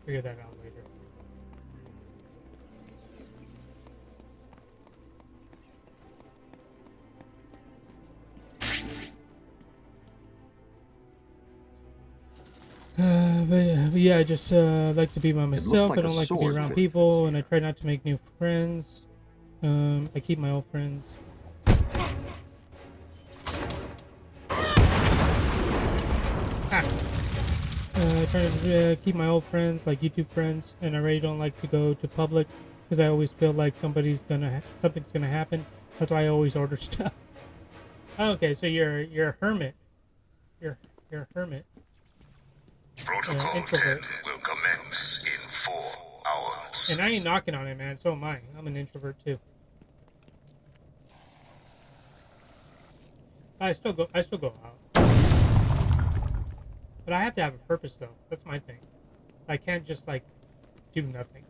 Figure that out later. But yeah, I just like to be by myself. like I a don't like to be sword around fits people, and I try not to make new friends. I keep my old friends. I try to keep my old friends, like YouTube friends, and I really don't like to go to public because I always feel like something's gonna happen. That's why I always order stuff. Okay, so you're a hermit. You're a hermit. Protocol Introvert. 10 will commence in 4 hours. And I ain't knocking on it, man. So am I. I'm an introvert too. I still go out. But I have to have a purpose though. That's my thing. I can't just like do nothing.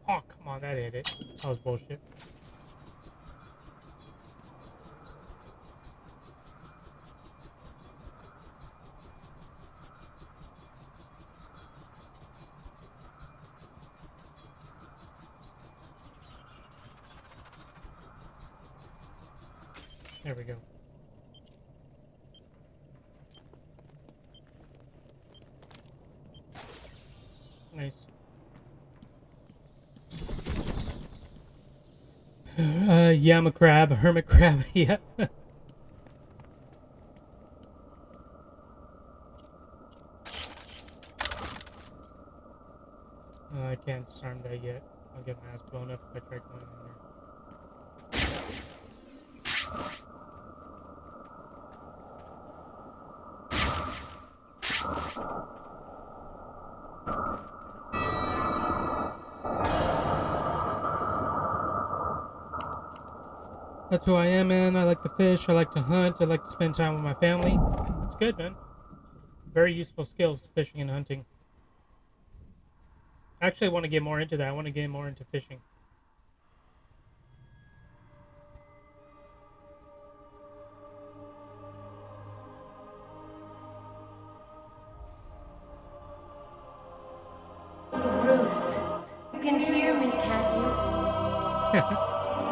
Oh, come on, that hit it. That was bullshit. There we go. Nice. Yeah, I'm a crab, a hermit crab. Yeah. I can't disarm that yet. I'll get my ass blown up if I try going in there. That's who I am, man. I like to fish, I like to hunt, I like to spend time with my family. It's good, man. Very useful skills, fishing and hunting. Actually, I want to get more into that. I want to get more into fishing. Bruce, you can hear me, can't you?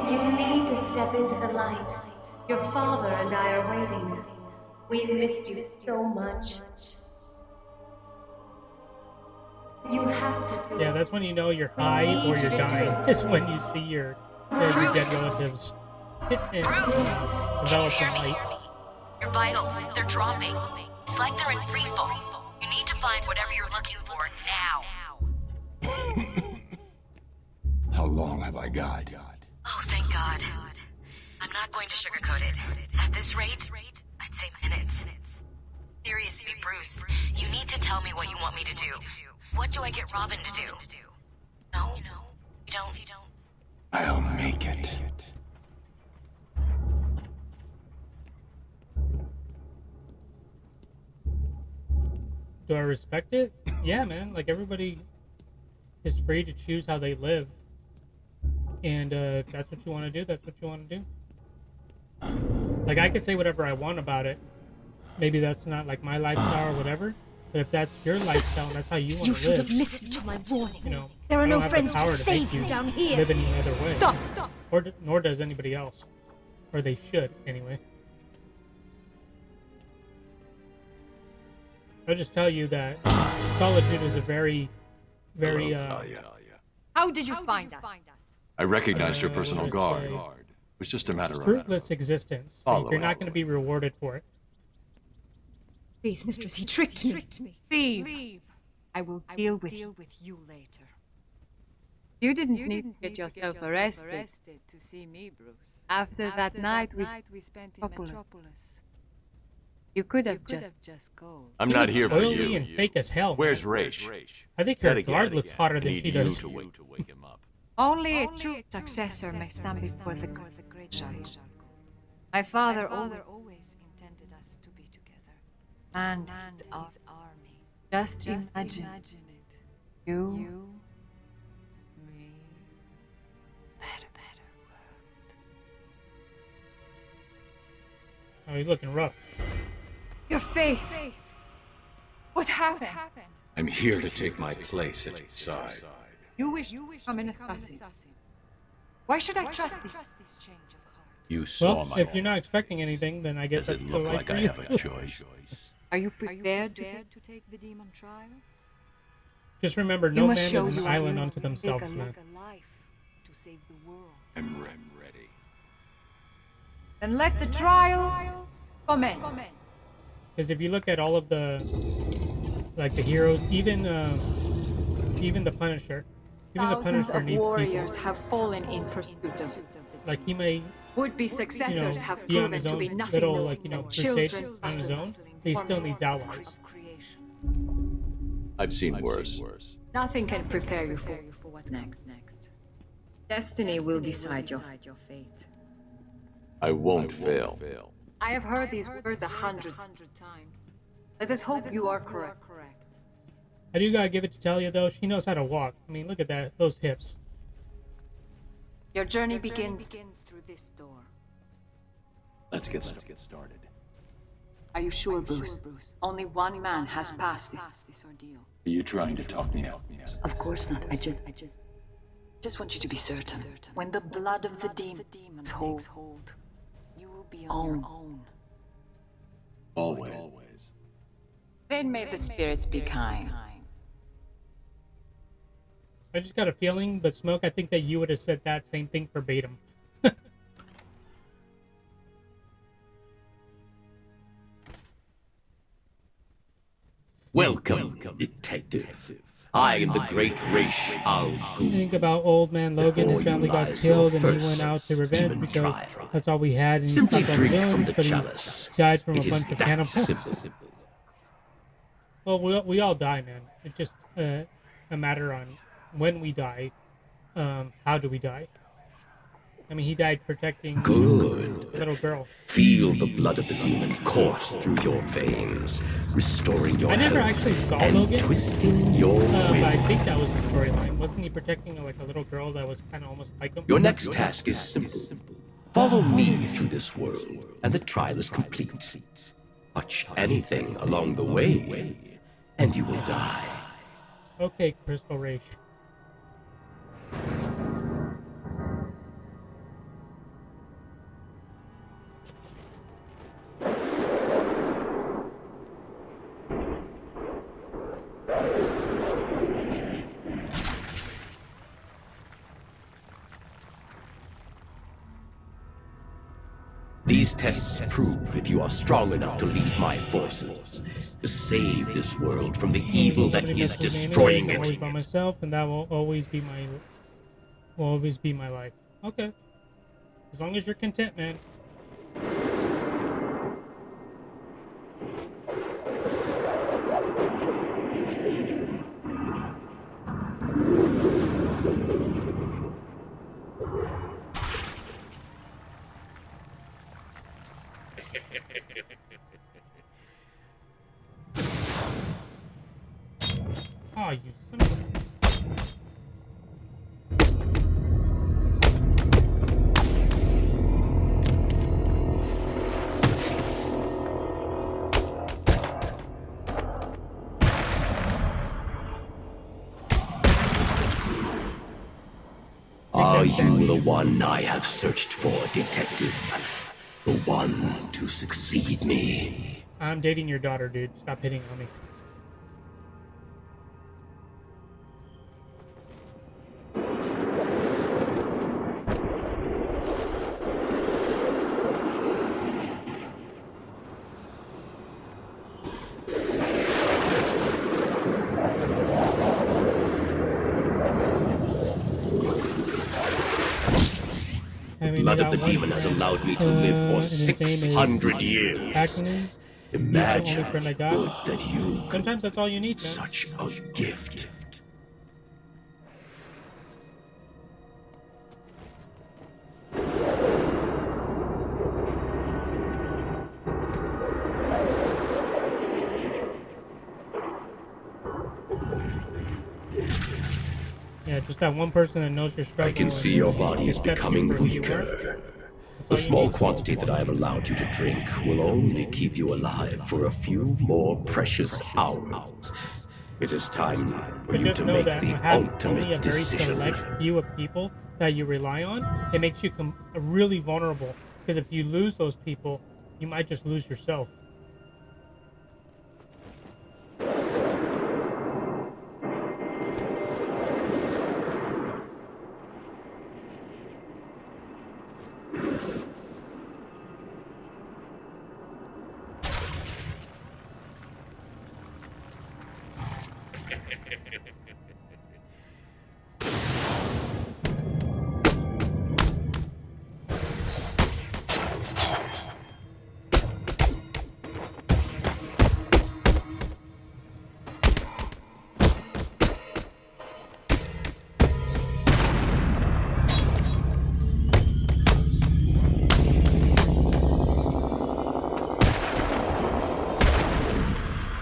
You need to step into the light. Your father and I are waiting. We missed you so much. You have to do Yeah, that's when you know you're high or you're dying. Is when you see your dead relatives enveloped in light. Your vitals, they're dropping. It's like they're in free fall. You need to find whatever you're looking for now. How long have I got? Oh, thank God. I'm not going to sugarcoat it. At this rate, I'd say minutes. Seriously, Bruce, you need to tell me what you want me to do. What do I get Robin to do? No, you don't. I'll make it. Do I respect it? Yeah, man. Like, everybody is free to choose how they live. And if that's what you want to do, that's what you want to do. Like, I could say whatever I want about it. Maybe that's not, like, my lifestyle or whatever. But if that's your lifestyle and that's how you want to live... You should have listened to my warning. You know, there are I no don't have friends the to power save make you down here. Live any other way. Stop. Nor does anybody else. Or they should, anyway. I'll just tell you that solitude is a very, very, How did you find us? I recognized your personal guard. It was just a matter of... fruitless existence. Follow You're not going to be rewarded for it. Please, mistress, he tricked me. Leave. I will deal with you later. You didn't need to get yourself arrested to see me, Bruce. after that night we spent in Metropolis. You could have just called. I'm not here for oily you. and fake as hell. Where's Raish? I think her guard looks hotter than she does. to wake him up. Only a true successor may stand before the great child. My father always intended us to be together. And his army. Just imagine it. You, me, better Oh, he's looking rough. Your face. What happened? I'm here to take my place at his side. You wish to become an assassin. Why should I trust this? You saw Well, my... if you're not expecting anything, then I guess Does that's it the look right like for I you. have a choice? Are you prepared to take the demon trials? Just remember, You no must man show is an you island will unto themselves, Take a man. look alive to save the world. I'm ready. Then let the trials commence. Because if you look at all of the, like the heroes, even the Punisher, Thousands of needs warriors people. have fallen in pursuit of Like he may, would-be successors have be on proven his to own be nothing little, more like than crusade children on his own. battling He for still needs material allies. I've seen worse. Nothing can prepare you for what's next. Destiny will decide your fate. I won't fail. I have heard these words 100 times. Let us hope you are correct. I do gotta give it to Talia though. She knows how to walk. I mean, look at that, those hips. Your journey begins through this door. Let's get started. Are you sure, Bruce? Only one man has passed this ordeal. Are you trying to talk me out? Of course not. I just want you to be certain. When the blood of the demon takes hold, you will be on your own. Always. Then may the spirits be kind. I just got a feeling, but Smoke, I think that you would have said that same thing verbatim. Welcome, detective. I am the great Raish Al Ghul. Think about old man Logan. His family got killed, and he went out to revenge because that's all we had. And Simply he stopped drink villains, from the but he chalice. died from It a is bunch of that cannibals. simple. Well, we all die, man. It's just a matter on when we die. How do we die? I mean, he died protecting Good. a little girl. Feel the blood of the demon course through your veins, restoring your I never health actually saw and Logan, twisting your but I will. think that was the storyline. Wasn't he protecting like a little girl that was kind of almost like him? Your next task is simple. Follow me through this world, and the trial is complete. Touch anything along the way, and you will die. Okay, Crystal Raish. These tests prove if you are strong enough to lead my forces, to save this world from the evil that is destroying I'm always it. by myself, and that will always be my life. Okay. As long as you're content, man. Oh, you son of a... Are you the one I have searched for, detective? The one to succeed me? I'm dating your daughter, dude. Stop hitting on me. The blood of the demon has allowed me to live for 600 years. Imagine He's the only friend I got. good that you Sometimes that's all you need, man. such a gift. Yeah, just that one person that knows your struggle. I can see your body is accepts becoming you for who you are. weaker. The small quantity that I have allowed you to drink will only keep you alive for a few more precious hours. It is time for But you just to know make that the having only ultimate a very decision. select few of people that you rely on, it makes you really vulnerable. Because if you lose those people, you might just lose yourself.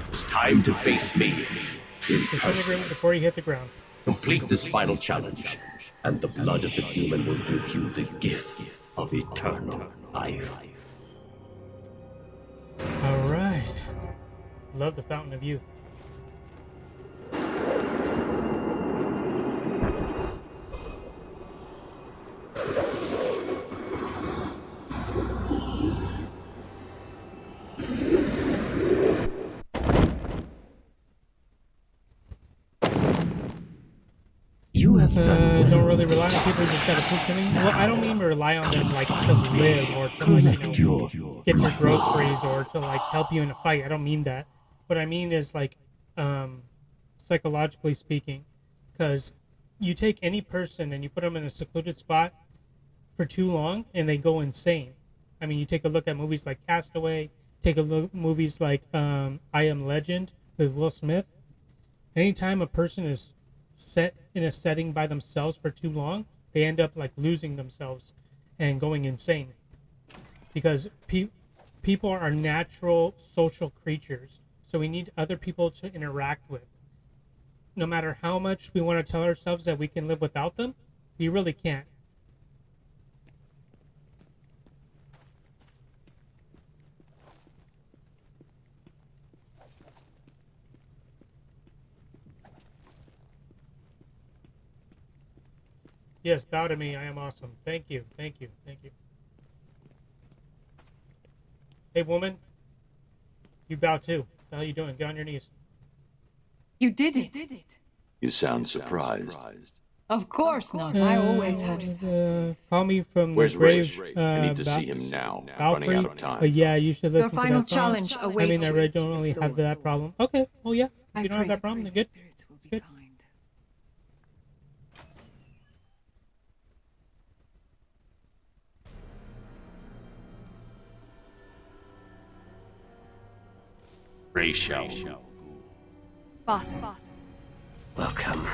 It's time to face me in person. Disintegrate before you hit the ground. Complete this final challenge, and the blood of the demon will give you the gift of eternal life. Alright. Love the Fountain of Youth. You Don't really rely on people. Just gotta prove to me. Well, I don't mean rely on them like to live or to like get your groceries or to like help you in a fight. I don't mean that. What I mean is like psychologically speaking, because you take any person and you put them in a secluded spot for too long and they go insane. I mean, you take a look at movies like Castaway. Take a look at movies like I Am Legend with Will Smith. Anytime a person is set in a setting by themselves for too long, they end up like losing themselves and going insane. Because people are natural social creatures, so we need other people to interact with. No matter how much we want to tell ourselves that we can live without them, we really can't. Yes, bow to me. I am awesome. Thank you. Thank you. Thank you. Hey, woman. You bow too. What the hell are you doing? Get on your knees. You did it. You sound surprised. Of course not. I always had. Call me from Where's the grave. Rafe? I need to see him now. Running out of time. But yeah, you should listen to final that song. challenge I awaits mean, I you. really don't really have that problem. Okay. Well, yeah. If you don't have that problem, then good. Good. Ratio. Father. Welcome,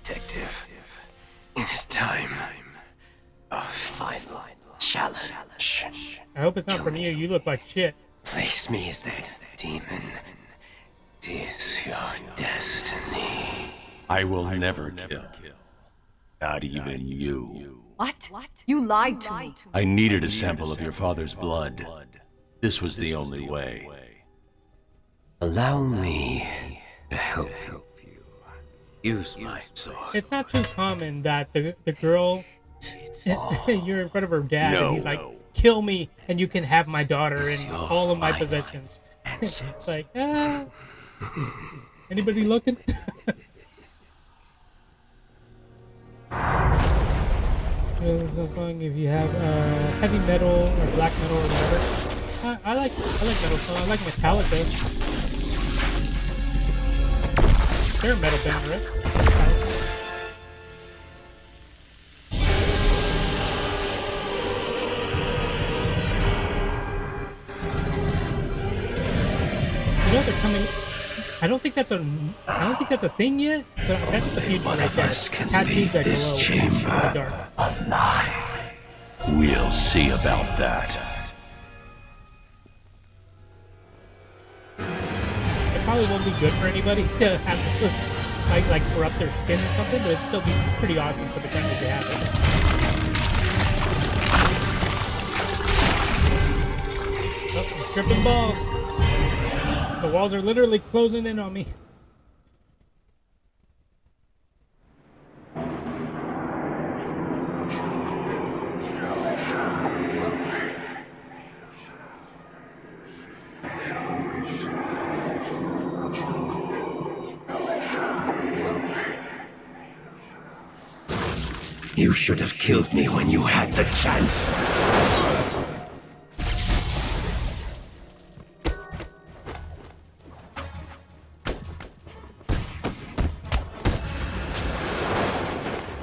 detective. It is time. A final challenge. I hope it's not from you. You look like shit. Face me as that demon. It is your destiny. I will never kill. Not even you. What? You lied to me. I needed a sample of your father's blood. This was the only way. Allow me to help you. Use my sword. It's not too common that the girl, you're in front of her dad and he's like, kill me and you can have my daughter and all of my possessions. It's like, anybody looking? It's so fun if you have heavy metal or black metal or whatever. I like metal songs. I like Metallica. They're a metal band, right? You know they're coming. I don't think that's a thing yet, but that's the future right there. Tattoos that glow in the dark. We'll see about that. It probably won't be good for anybody to have to like corrupt their skin or something, but it'd still be pretty awesome for the country to have it. Oh, I'm tripping balls. The walls are literally closing in on me. You should have killed me when you had the chance.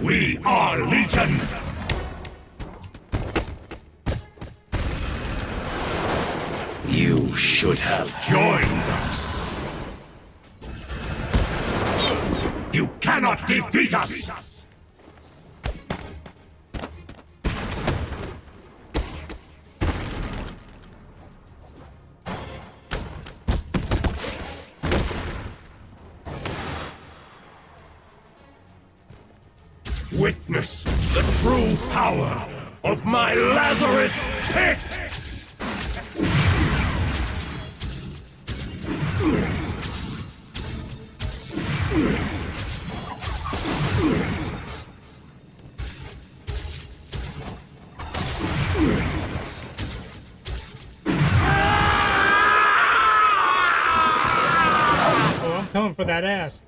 We are Legion! You should have joined us! You cannot defeat us! Witness the true power of my Lazarus Pit! Oh, I'm coming for that ass.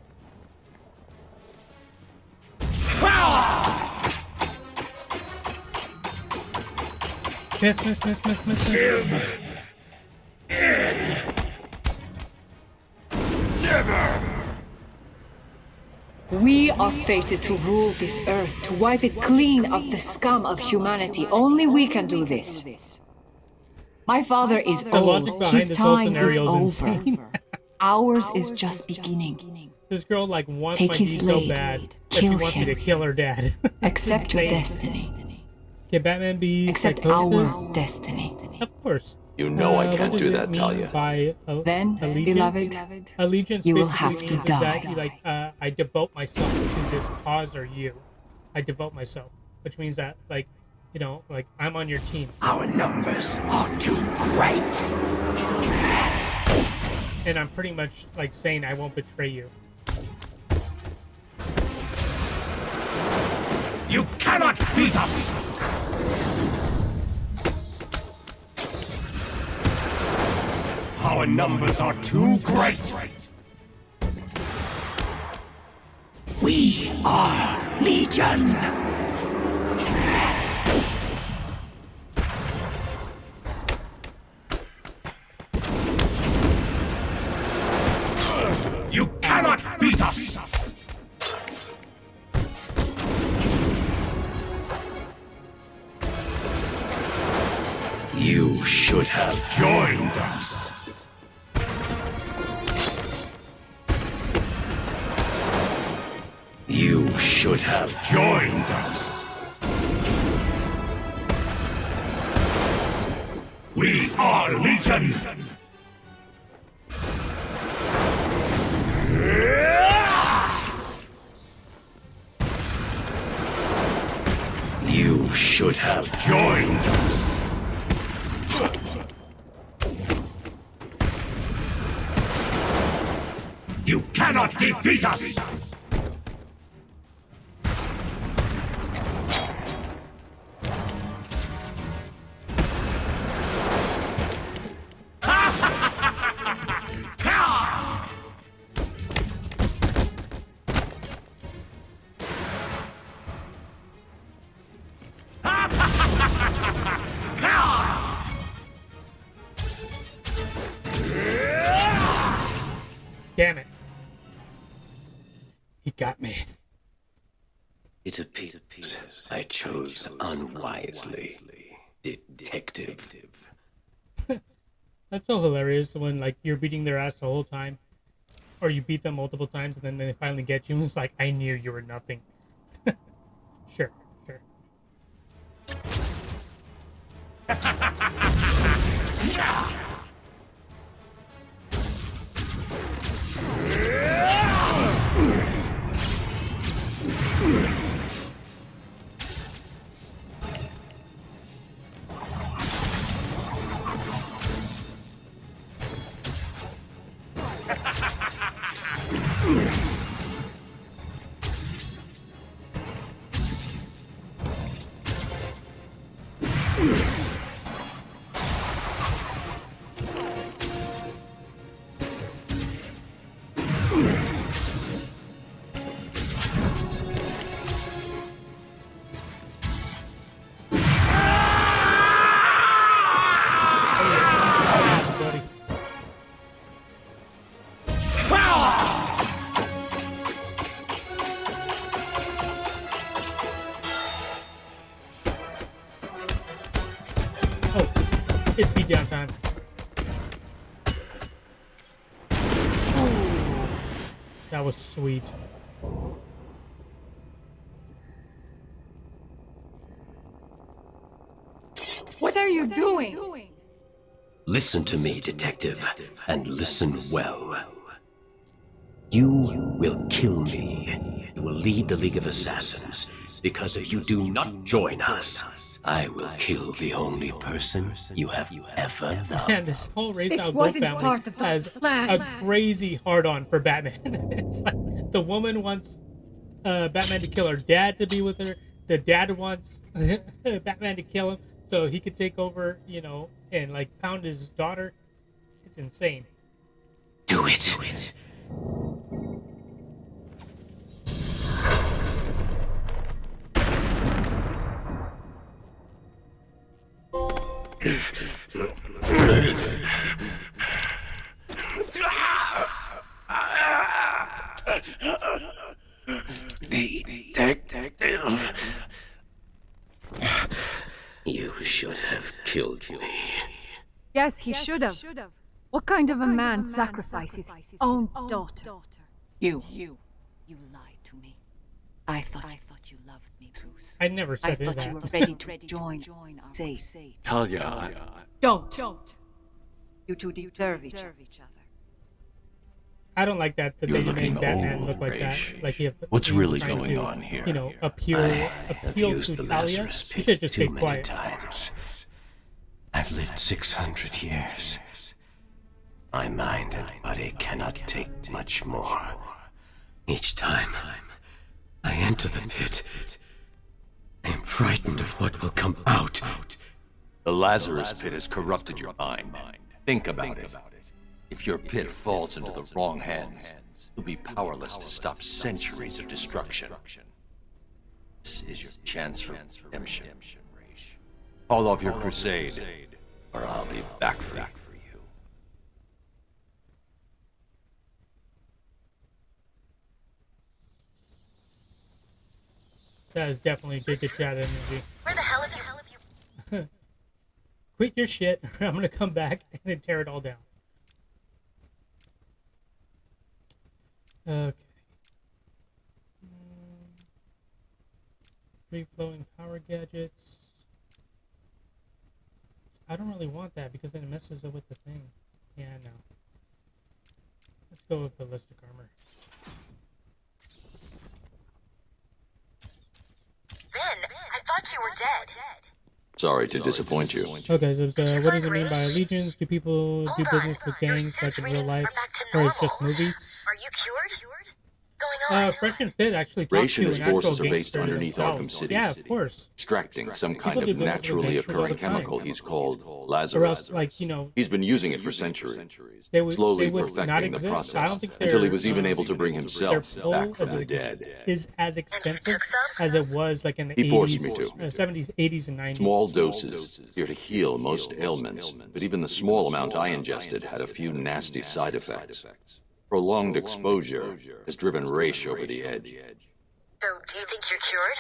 Miss. Never! We are fated to rule this earth, to wipe it clean of the scum of humanity. Only we can do this. My father is old. His time is over. Ours is just beginning. This girl like wants Take my his D so blade. bad that she Kill wants me to him. kill her dad. Accept your Insane. destiny. Can Batman be Accept psychosis? our destiny. Of course. You know I What can't does do it that, mean Talia. by Then, allegiance? beloved, Allegiance you will basically have to means is that die. you, like, I devote myself to this cause or you. I devote myself, which means that, like, you know, like, I'm on your team. Our numbers are too great. And I'm pretty much, like, saying I won't betray you. You cannot beat us! Our numbers are too great. We are Legion. You cannot beat us! You should have joined us. You should have joined us. We are Legion. You should have joined us. You cannot defeat us! Damn it. He got me. It's a piece I chose unwisely, detective. That's so hilarious when, like, you're beating their ass the whole time. Or you beat them multiple times and then they finally get you and it's like, I knew you were nothing. Sure. It's beatdown time. That was sweet. What are you doing? Listen to me, detective, and listen well. You will kill me. You will lead the League of Assassins, because if you do not join us, I will kill the only person you have ever loved. Man, this whole Ra's This al Ghul wasn't family part of the has plan. a crazy hard-on for Batman. It's like the woman wants Batman to kill her dad to be with her. The dad wants Batman to kill him so he could take over, you know, and like pound his daughter. It's insane. Do it. Detective. You should have killed me. Yes, he should have. What kind of a man sacrifices his own daughter? You lied to me. I thought you loved me, Zeus. I never said I thought that. you were ready to join our safe. Talia, Don't. You two deserve each other. I don't like that they You're made looking Batman old, look like that. Raish. Like he What's he was really trying going to, on here? You know, I appeal have to used the Talia. Lazarus You should pit just too stay many quiet. times. I've lived 600 years. My mind and body cannot take much more. Each time I enter the pit, I am frightened of what will come out. The Lazarus pit has corrupted your mind. Think about it. If your pit falls into the wrong hands, you'll be powerless to stop centuries of destruction. This is your chance for redemption. Call off your crusade, or I'll be back for you. That is definitely good to chat energy. Where the hell have you? Quit your shit. I'm gonna come back and then tear it all down. Okay. Free flowing power gadgets. I don't really want that because then it messes up with the thing. Yeah, no. Let's go with ballistic armor. Ben, I thought you were dead. Sorry to disappoint you. Okay, so what does it mean by allegiance? Do people do business with gangs like in real life, or is it just movies? Are you cured? Going on? Fresh and Fit actually talked Ration to his an actual forces are based gangster underneath themselves. Arkham City. Yeah, of course. Extracting some kind People of do business with naturally gangsters all occurring the time. chemical he's called Or Lazarus. else, like, you know, He's been using it for centuries, they would slowly not perfecting the exist. I process don't think until he their, was even able to bring their himself pull back from the dead. is as expensive as it was like in the He forced 80s, me to. 70s, 80s, and 90s. Small doses here to heal most ailments, but even the small amount I ingested had a few nasty side effects. Prolonged exposure has driven Raish over the edge. So, do you think you're cured?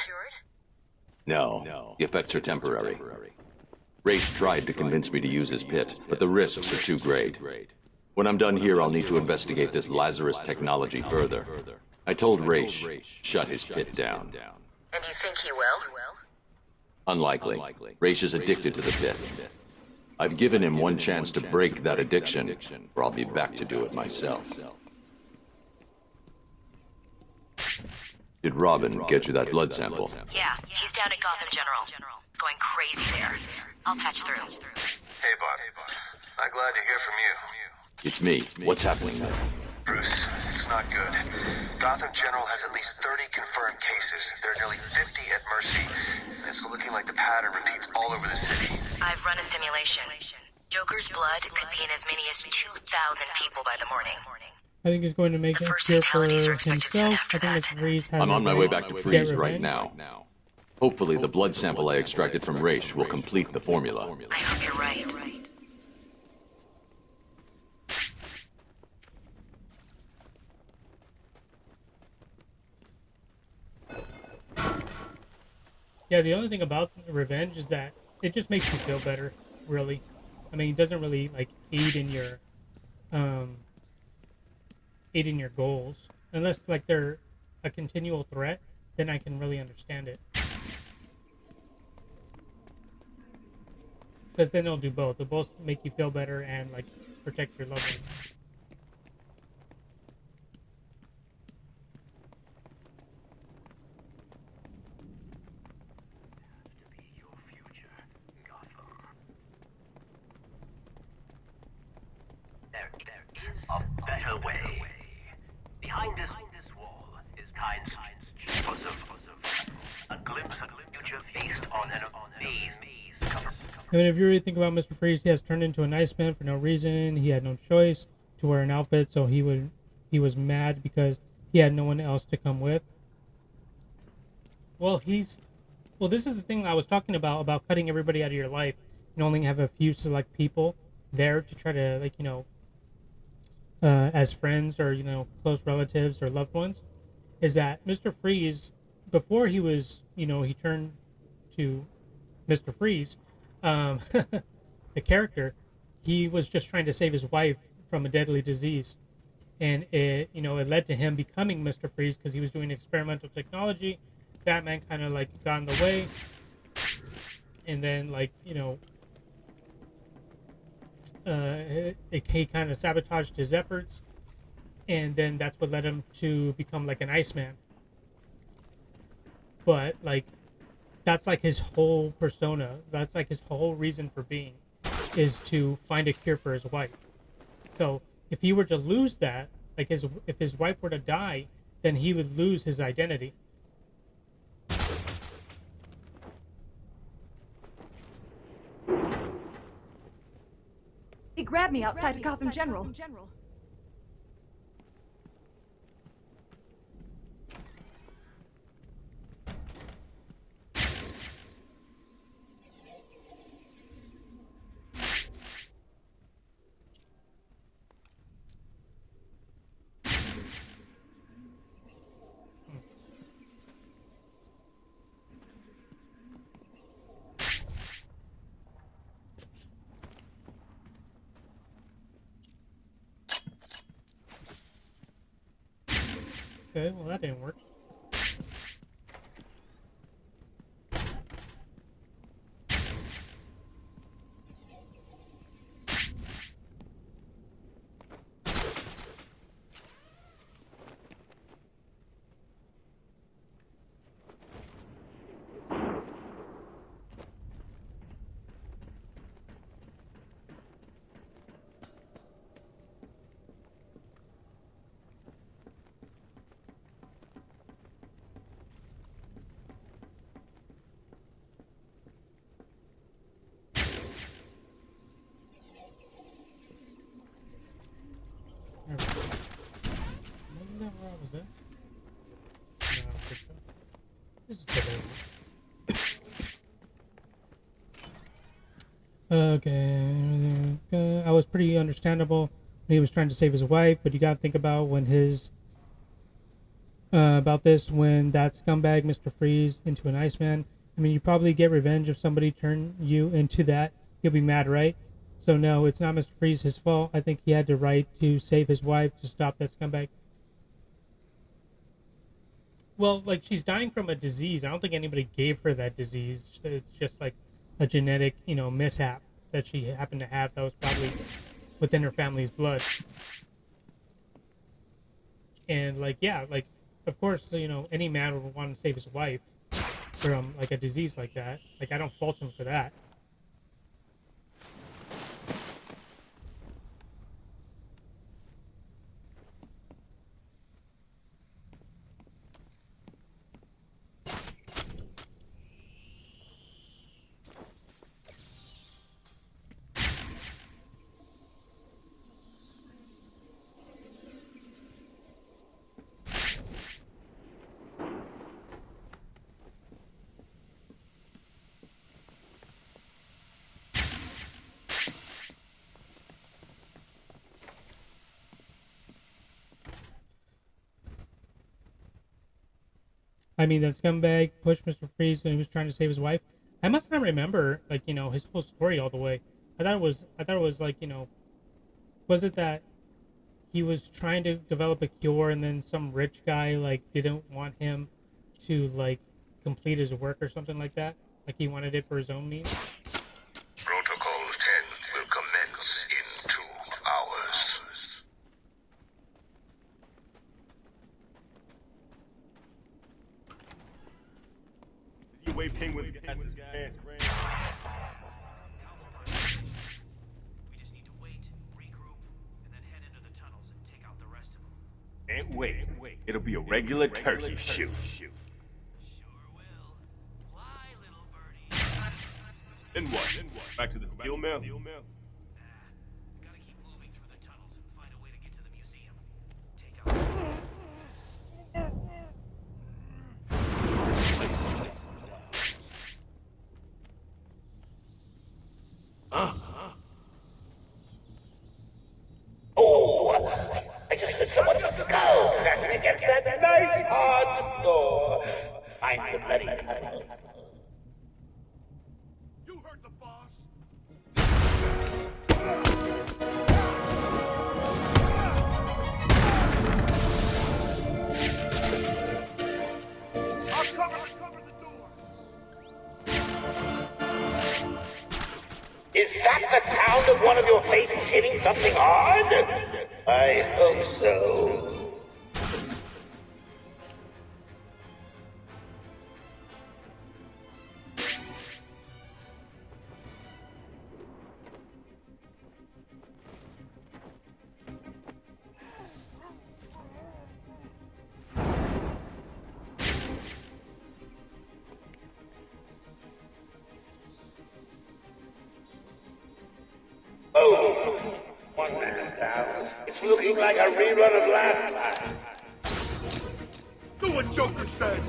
No, the effects are temporary. Raish tried to convince me to use his pit, but the risks are too great. When I'm done here, I'll need to investigate this Lazarus technology further. I told Raish, shut his pit down. And you think he will? Unlikely. Raish is addicted to the pit. I've given him one chance to break that addiction, or I'll be back to do it myself. Did Robin get you that blood sample? Yeah, he's down at Gotham General. Going crazy there. I'll patch through. Hey, bud. I'm glad to hear from you. It's me. What's happening now? Bruce, it's not good. Gotham General has at least 30 confirmed cases. There are nearly 50 at Mercy. And it's looking like the pattern repeats all over the city. I've run a simulation. Joker's blood could be in as many as 2,000 people by the morning. I think he's going to make it here for himself. I think that's Freeze having I'm on my way back to get Freeze right revenge. now. Hopefully the blood sample I extracted from Raish will complete the formula. I hope you're right. Yeah, the only thing about revenge is that it just makes you feel better, really. I mean, it doesn't really, like, aid in your goals. Unless, like, they're a continual threat, then I can really understand it. Because then they'll do both. They'll both make you feel better and, like, protect your loved ones. There's a better way. Behind this wall is kind science a glimpse of the future based on an amazing I mean, if you really think about Mr. Freeze, he has turned into a nice man for no reason. He had no choice to wear an outfit, so he was mad because he had no one else to come with. Well, this is the thing I was talking about cutting everybody out of your life and only have a few select people there to try to, like, as friends or, close relatives or loved ones, is that Mr. Freeze, before he was, he turned to Mr. Freeze, the character, he was just trying to save his wife from a deadly disease. And it led to him becoming Mr. Freeze because he was doing experimental technology. Batman kind of like got in the way. And then, like, he kind of sabotaged his efforts. And then that's what led him to become like an Iceman. But, like, that's like his whole persona. That's like his whole reason for being, is to find a cure for his wife. So if he were to lose that, like if his wife were to die, then he would lose his identity. He grabbed me outside Gotham General. Okay, well, that didn't work. Wasn't that where I was at? No, I don't think so. This is okay. I was pretty understandable when he was trying to save his wife, but you gotta think about when about this when that scumbag Mr. Freeze into an Iceman. I mean, you probably get revenge if somebody turned you into that. You'll be mad, right? So no, it's not Mr. Freeze's fault. I think he had the right to save his wife to stop that scumbag. Well, like, she's dying from a disease. I don't think anybody gave her that disease. It's just like a genetic, mishap that she happened to have that was probably within her family's blood. And, like, yeah, like, of course, any man would want to save his wife from, like, a disease like that. Like, I don't fault him for that. I mean, the scumbag pushed Mr. Freeze when he was trying to save his wife. I must not remember, like, his whole story all the way. I thought it was like, was it that he was trying to develop a cure and then some rich guy, like, didn't want him to, like, complete his work or something like that? Like, he wanted it for his own means? Protocol 10 will commence in 2 hours. You wave penguins cats his gas. We just need to wait, regroup, and then head into the tunnels and take out the rest of them. Can't wait. It'll be a regular turkey shoot. Sure will. Fly, little birdie. Then what? Back to the steel mill? Gotta keep moving through the tunnels and find a way to get to the museum. Take out. sound of one of your faces hitting something hard? I hope so. Oh, one man down. It's looking like a rerun of last time. Do what Joker said!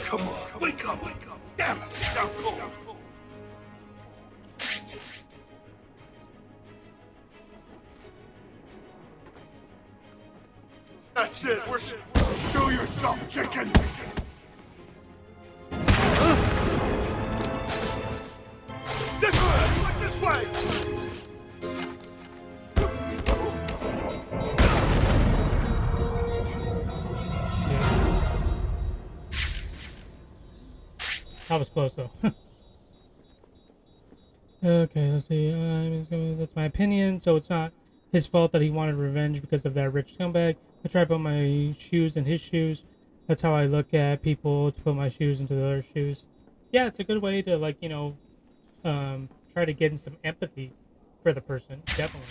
Come on, wake up, wake up! Damn it, it's down cold! That's it, show yourself, chicken! This way! This way! That was close though. Okay, let's see. That's my opinion. So it's not his fault that he wanted revenge because of that rich scumbag. I try to put my shoes in his shoes. That's how I look at people, to put my shoes into their shoes. Yeah, it's a good way to, like, you know, try to get in some empathy for the person. Definitely.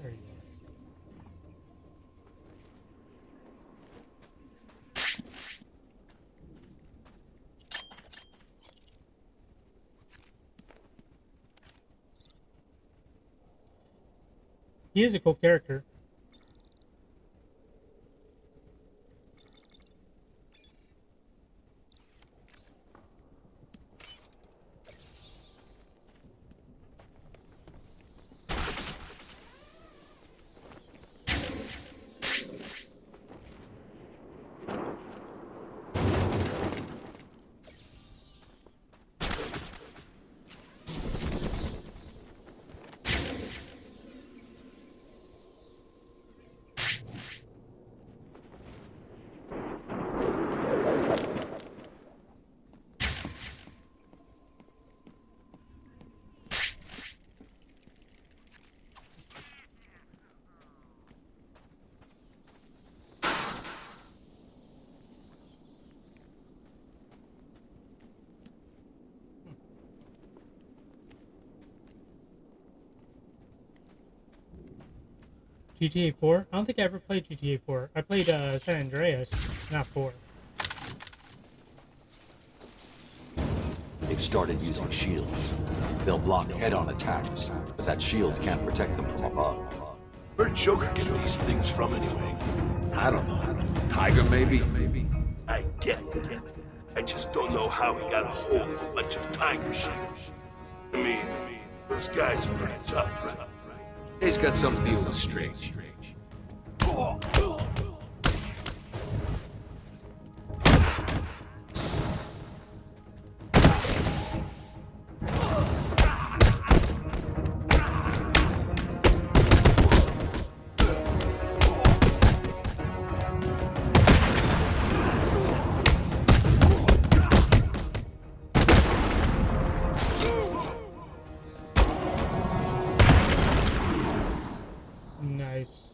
There you go. He is a cool character. GTA 4? I don't think I ever played GTA 4. I played San Andreas, not 4. They've started using shields. They'll block head-on attacks, but that shield can't protect them from above. Where'd Joker get these things from anyway? I don't know. Tiger, maybe? I get that. I just don't know how he got a hold of a bunch of tiger shields. I mean, those guys are pretty tough, right? He's got some deal with Strange. Nice.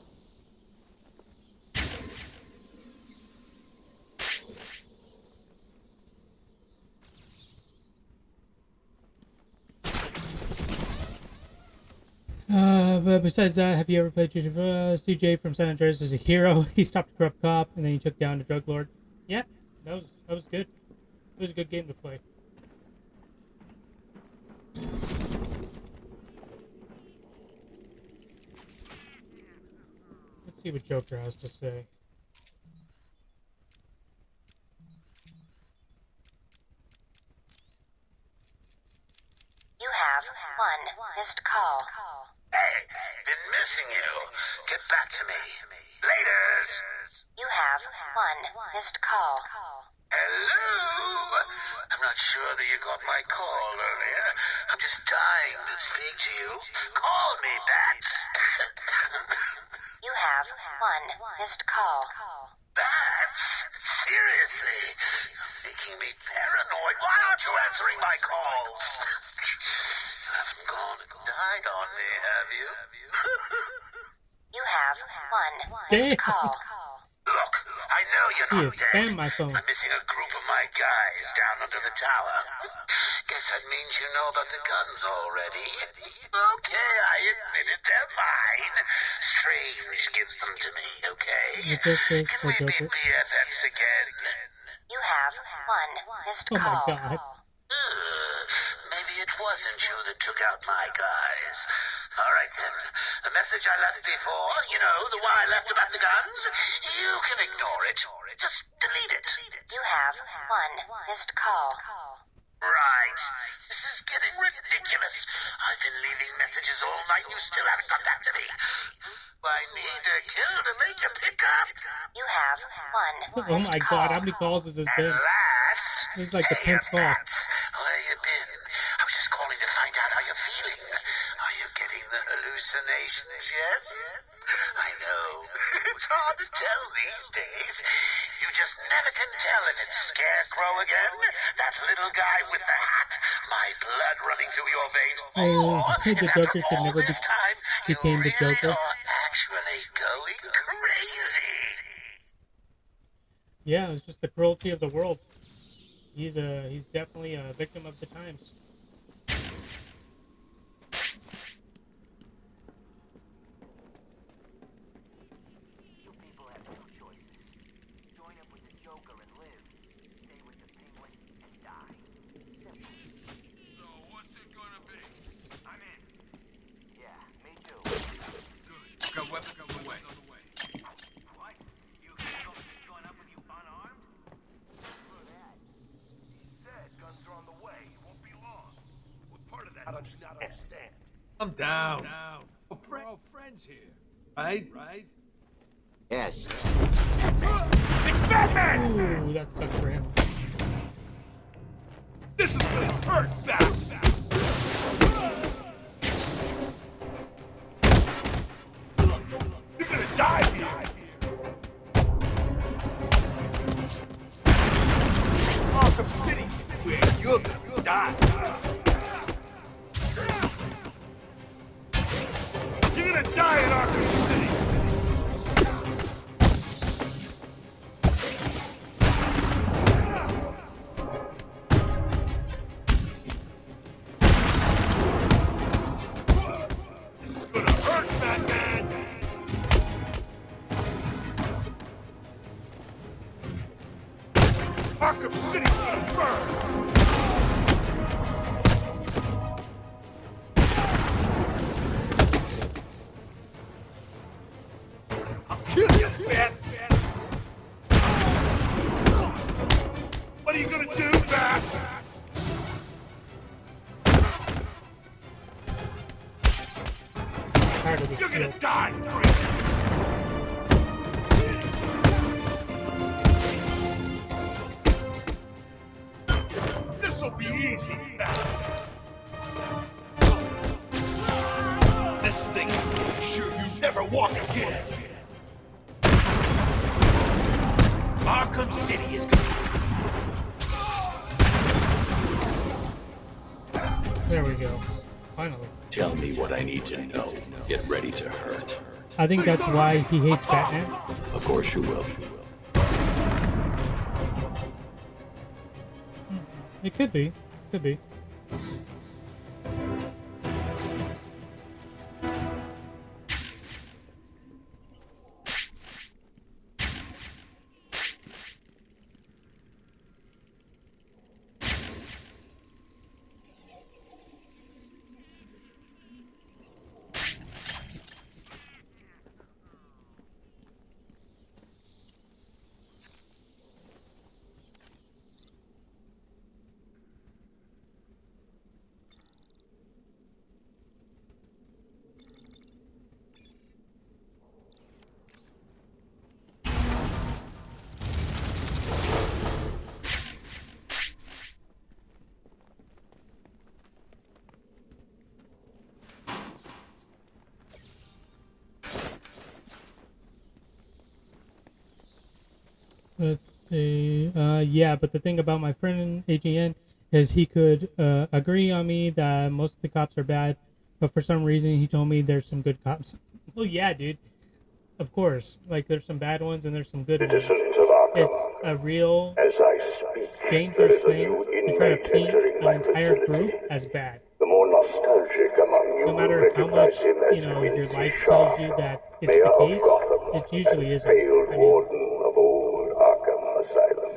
But besides that, have you ever played GTA? CJ from San Andreas is a hero. He stopped a corrupt cop and then he took down a drug lord. Yeah, that was good. It was a good game to play. Let's see what Joker has to say. You have one missed call. Hey, been missing you. Get back to me. Laters! You have one missed call. Hello? I'm not sure that you got my call earlier. I'm just dying to speak to you. Call me, Bats. You have one missed call. Bats? Seriously? You're making me paranoid. Why aren't you answering my calls? You haven't gone and died on me, have you? You have one missed call. Look, I know you're He not has dead. spammed my phone. I'm missing a group of my guys down under the tower. Guess that means you know about the guns already. Okay, I admit it, they're mine. Strange gives them to me, okay? Can we be BFFs again? You have one missed Oh my call. god. Maybe it wasn't you that took out my guys. All right, then. The message I left before, you know, the one I left about the guns, you can ignore it. Just delete it. You have one missed call. Right. This is getting ridiculous. I've been leaving messages all night. You still haven't got back to me. I need a kill to make a pickup. You have one Oh my god, how many calls has this been? This is like the 10th call. Where you been? I was just calling to find out how you're feeling. Are you getting the hallucinations yet? I know. It's hard to tell these days. You just never can tell if it's Scarecrow again, that little guy with the hat, my blood running through your veins, or The Joker should never became the Joker. actually going crazy. Yeah, it's just the cruelty of the world. He's definitely a victim of the times. Got weapons on the way. What? You join up with you unarmed? For that. He said guns are on the way. It won't be long. What part of that? I don't understand. I'm down. We're all friends here. Right? Right? Yes. It's Batman! Ooh, that sucks for him. This is gonna hurt, Bat! You're gonna die here! Arkham City, where you're gonna die. You're gonna die in Arkham City! This is gonna hurt, Batman! Arkham City's gonna burn! I'll kill you, Bat! What are you gonna do, Bat? Tired of this You're gonna shit. die, Freak! This'll be easy, Bat! This thing is to make sure you never walk again! Arkham City is There we go. Finally. Tell me what I need to know. Get ready to hurt. I think that's why he hates Batman. Of course you will. It could be. Could be. Let's see. Yeah, but the thing about my friend AGN is he could agree on me that most of the cops are bad, but for some reason he told me there's some good cops. Well, yeah, dude. Of course. Like, there's some bad ones and there's some good ones. It's a real dangerous thing to try to paint an entire group as bad. The more nostalgic among you No matter how much, you know, your life tells you that it's the case, it usually isn't. I mean, warden of old Arkham Asylum.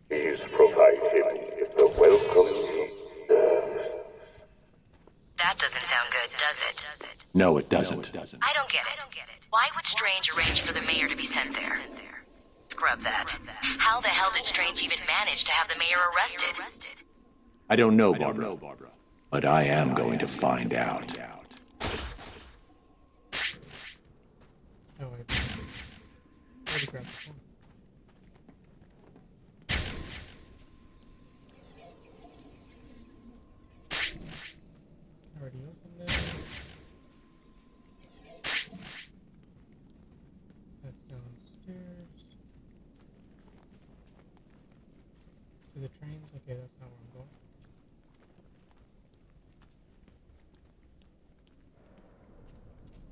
Please provide him with the welcome he deserves. That doesn't sound good, does it? No, it doesn't. I don't get it. Why would Strange arrange for the mayor to be sent there? Scrub that. How the hell did Strange even manage to have the mayor arrested? I don't know, Barbara. But I am going to find out. Oh, I already grabbed the phone. Already opened it. That's downstairs. To the trains? Okay, that's not where I'm going.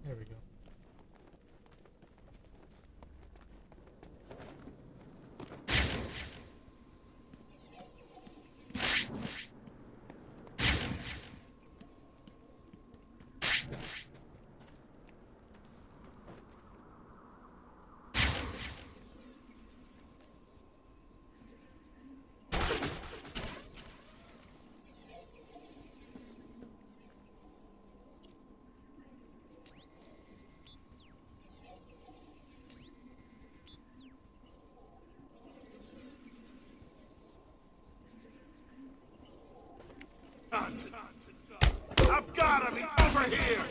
There we go. I've got him! He's over here!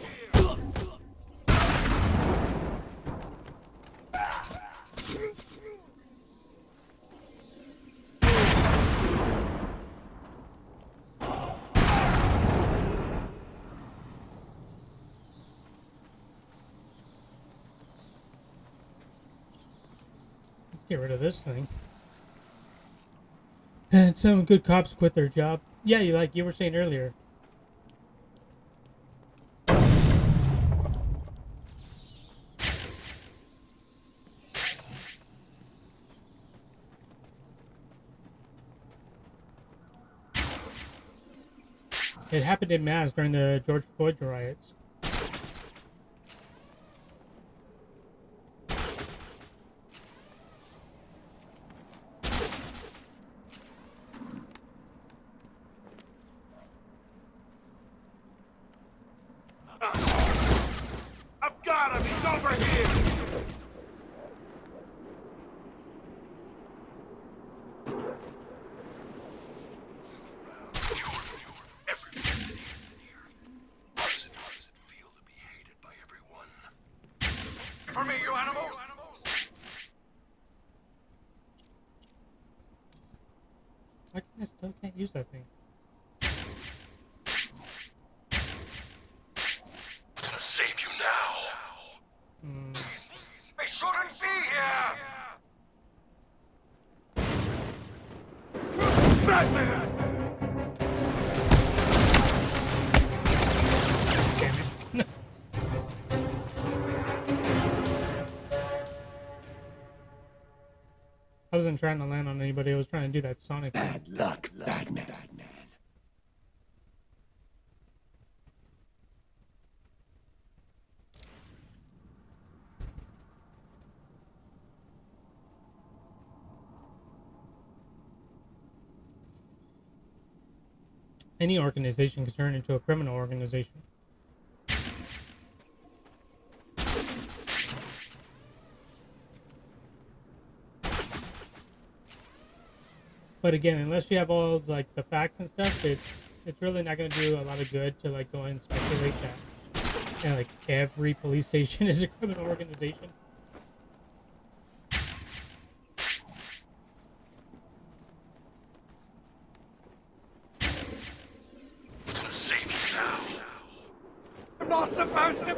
Let's get rid of this thing. And some good cops quit their job. Yeah, like you were saying earlier. It happened in mass during the George Floyd riots. I've got him! He's over here! For me, you animals! Why can I still can't use that thing? I'm gonna save you now. I shouldn't be here! Batman! Damn it. I wasn't trying to land on anybody. I was trying to do that Sonic. Bad luck, Batman. Any organization can turn into a criminal organization. But again, unless you have all like the facts and stuff, it's really not going to do a lot of good to like go and speculate that like every police station is a criminal organization. I'm gonna save you now. I'm not supposed to!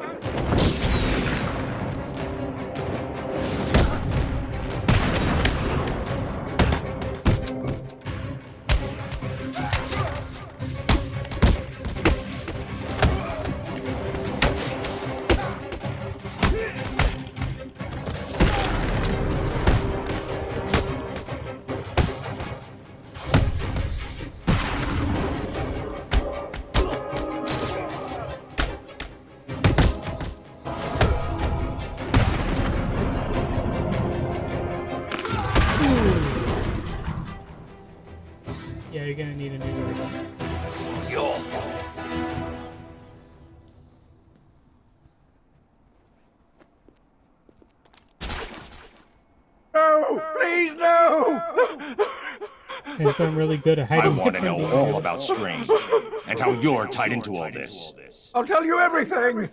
Yeah, you're gonna need a new door. Your fault. No! Please, no! And so I'm really good at I hiding. want to know all about Strange and how you're tied into all this. I'll tell you everything.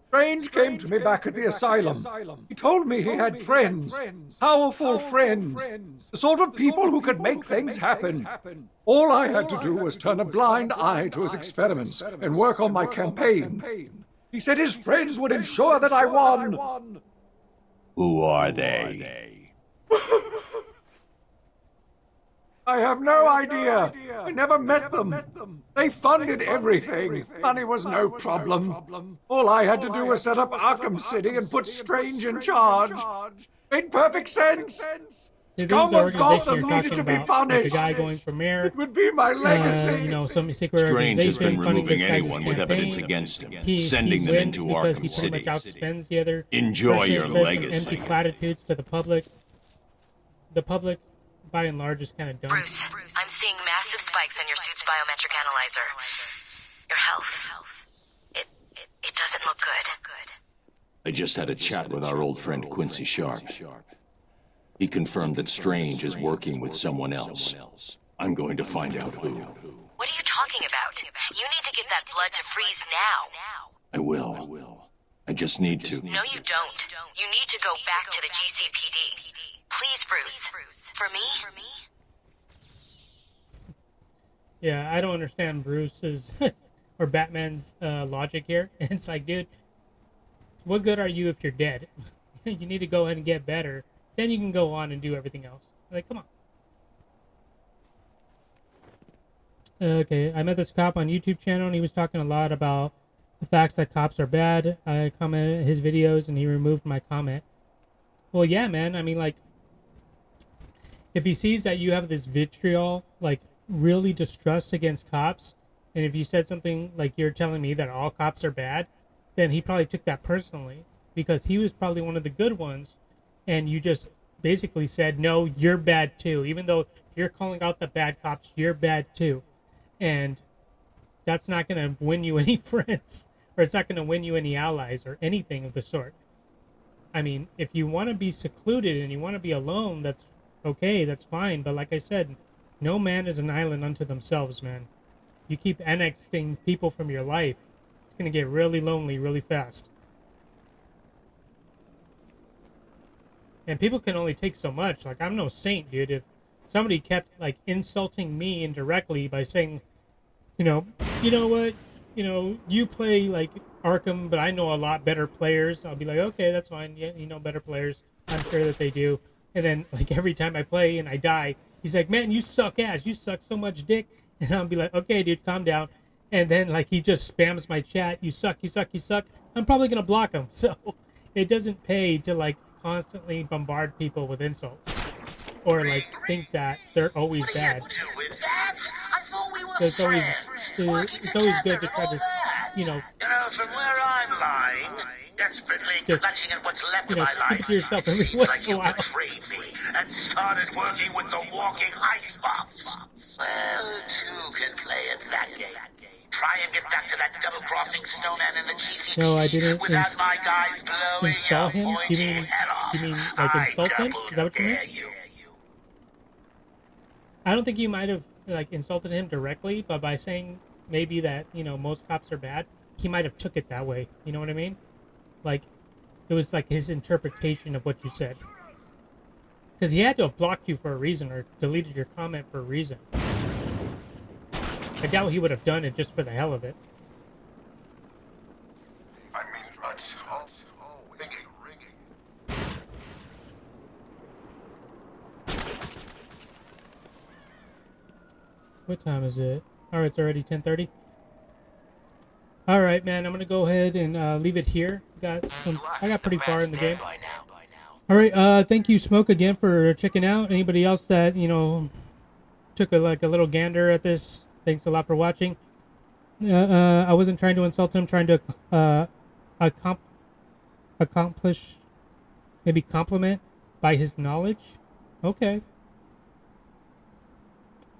Strange came to me back at the asylum. He told me he had friends, powerful friends, the sort of people who could make things happen. All I had to do was turn a blind eye to his experiments and work on my campaign. He said his friends would ensure that I won. Who are they? I have no idea. I never met them. They funded everything. Money was no problem. All I had to do was set up Arkham City and put Strange in charge. Made perfect sense. See, this is Scum the of organization Gotham you're needed talking to be about. Like punished. the guy going for mayor. It would be my legacy. You know, some secret Strange has organization been funding this removing guy's anyone with campaign. evidence against him, He sending them wins into because Arkham he pretty much City. outspends the other. Enjoy person, your says legacy. some empty platitudes to the public. The public, by and large, is kind of dumb. Bruce, I'm seeing massive spikes on your suit's biometric analyzer. Your health. It doesn't look good. I just had a chat with our old friend Quincy Sharp. He confirmed that Strange is working with someone else. I'm going to find out who. What are you talking about? You need to get that blood to freeze now. I will. I just need to. No, you don't. You need to go back to the GCPD. Please, Bruce. For me? Yeah, I don't understand Bruce's or Batman's logic here. It's like, dude, what good are you if you're dead? You need to go ahead and get better. Then you can go on and do everything else. Like, come on. Okay, I met this cop on YouTube channel, and he was talking a lot about the facts that cops are bad. I commented his videos, and he removed my comment. Well, yeah, man. I mean, like, if he sees that you have this vitriol, like, really distrust against cops, and if you said something like you're telling me that all cops are bad, then he probably took that personally, because he was probably one of the good ones, and you just basically said, no, you're bad too. Even though you're calling out the bad cops, you're bad too. And that's not going to win you any friends, or it's not going to win you any allies or anything of the sort. I mean, if you want to be secluded and you want to be alone, that's okay, that's fine. But like I said, no man is an island unto themselves, man. You keep annexing people from your life, it's going to get really lonely really fast. And people can only take so much. Like, I'm no saint, dude. If somebody kept, like, insulting me indirectly by saying, you know what? You play, like, Arkham, but I know a lot better players. I'll be like, okay, that's fine. Yeah, you know better players. I'm sure that they do. And then, like, every time I play and I die, he's like, man, you suck ass. You suck so much dick. And I'll be like, okay, dude, calm down. And then, like, he just spams my chat. You suck, you suck, you suck. I'm probably going to block him. So it doesn't pay to, like, constantly bombard people with insults. Or, like, think that they're always bad. So it's always good to try to, from where I'm lying, desperately just, clutching at what's left of my keep it life, to yourself every once in a while. betrayed me and started working with the walking icebox. Well, two can play at that game. Try and get back to that double-crossing snowman in the GCP No, I didn't without my guys blowing install him. your You mean like insult him? Is that what you meant? I don't think you might have like insulted him directly, but by saying maybe that most cops are bad, he might have took it that way. You know what I mean? Like it was like his interpretation of what you said. Because he had to have blocked you for a reason or deleted your comment for a reason. I doubt he would have done it just for the hell of it. I mean, that's all ringing. What time is it? All right, it's already 10:30. All right, man, I'm gonna go ahead and leave it here. I got pretty far in the game. All right, thank you, Smoke, again for checking out. Anybody else that took a little gander at this? Thanks a lot for watching. I wasn't trying to insult him, trying to accomplish, maybe compliment by his knowledge. Okay.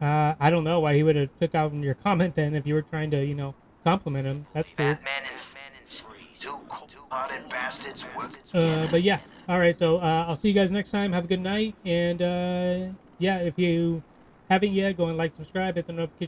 I don't know why he would have took out your comment then if you were trying to, compliment him. That's cool. Two cold-hearted bastards work. But yeah. All right. So I'll see you guys next time. Have a good night. And yeah, if you haven't yet, go and like, subscribe, hit the notification.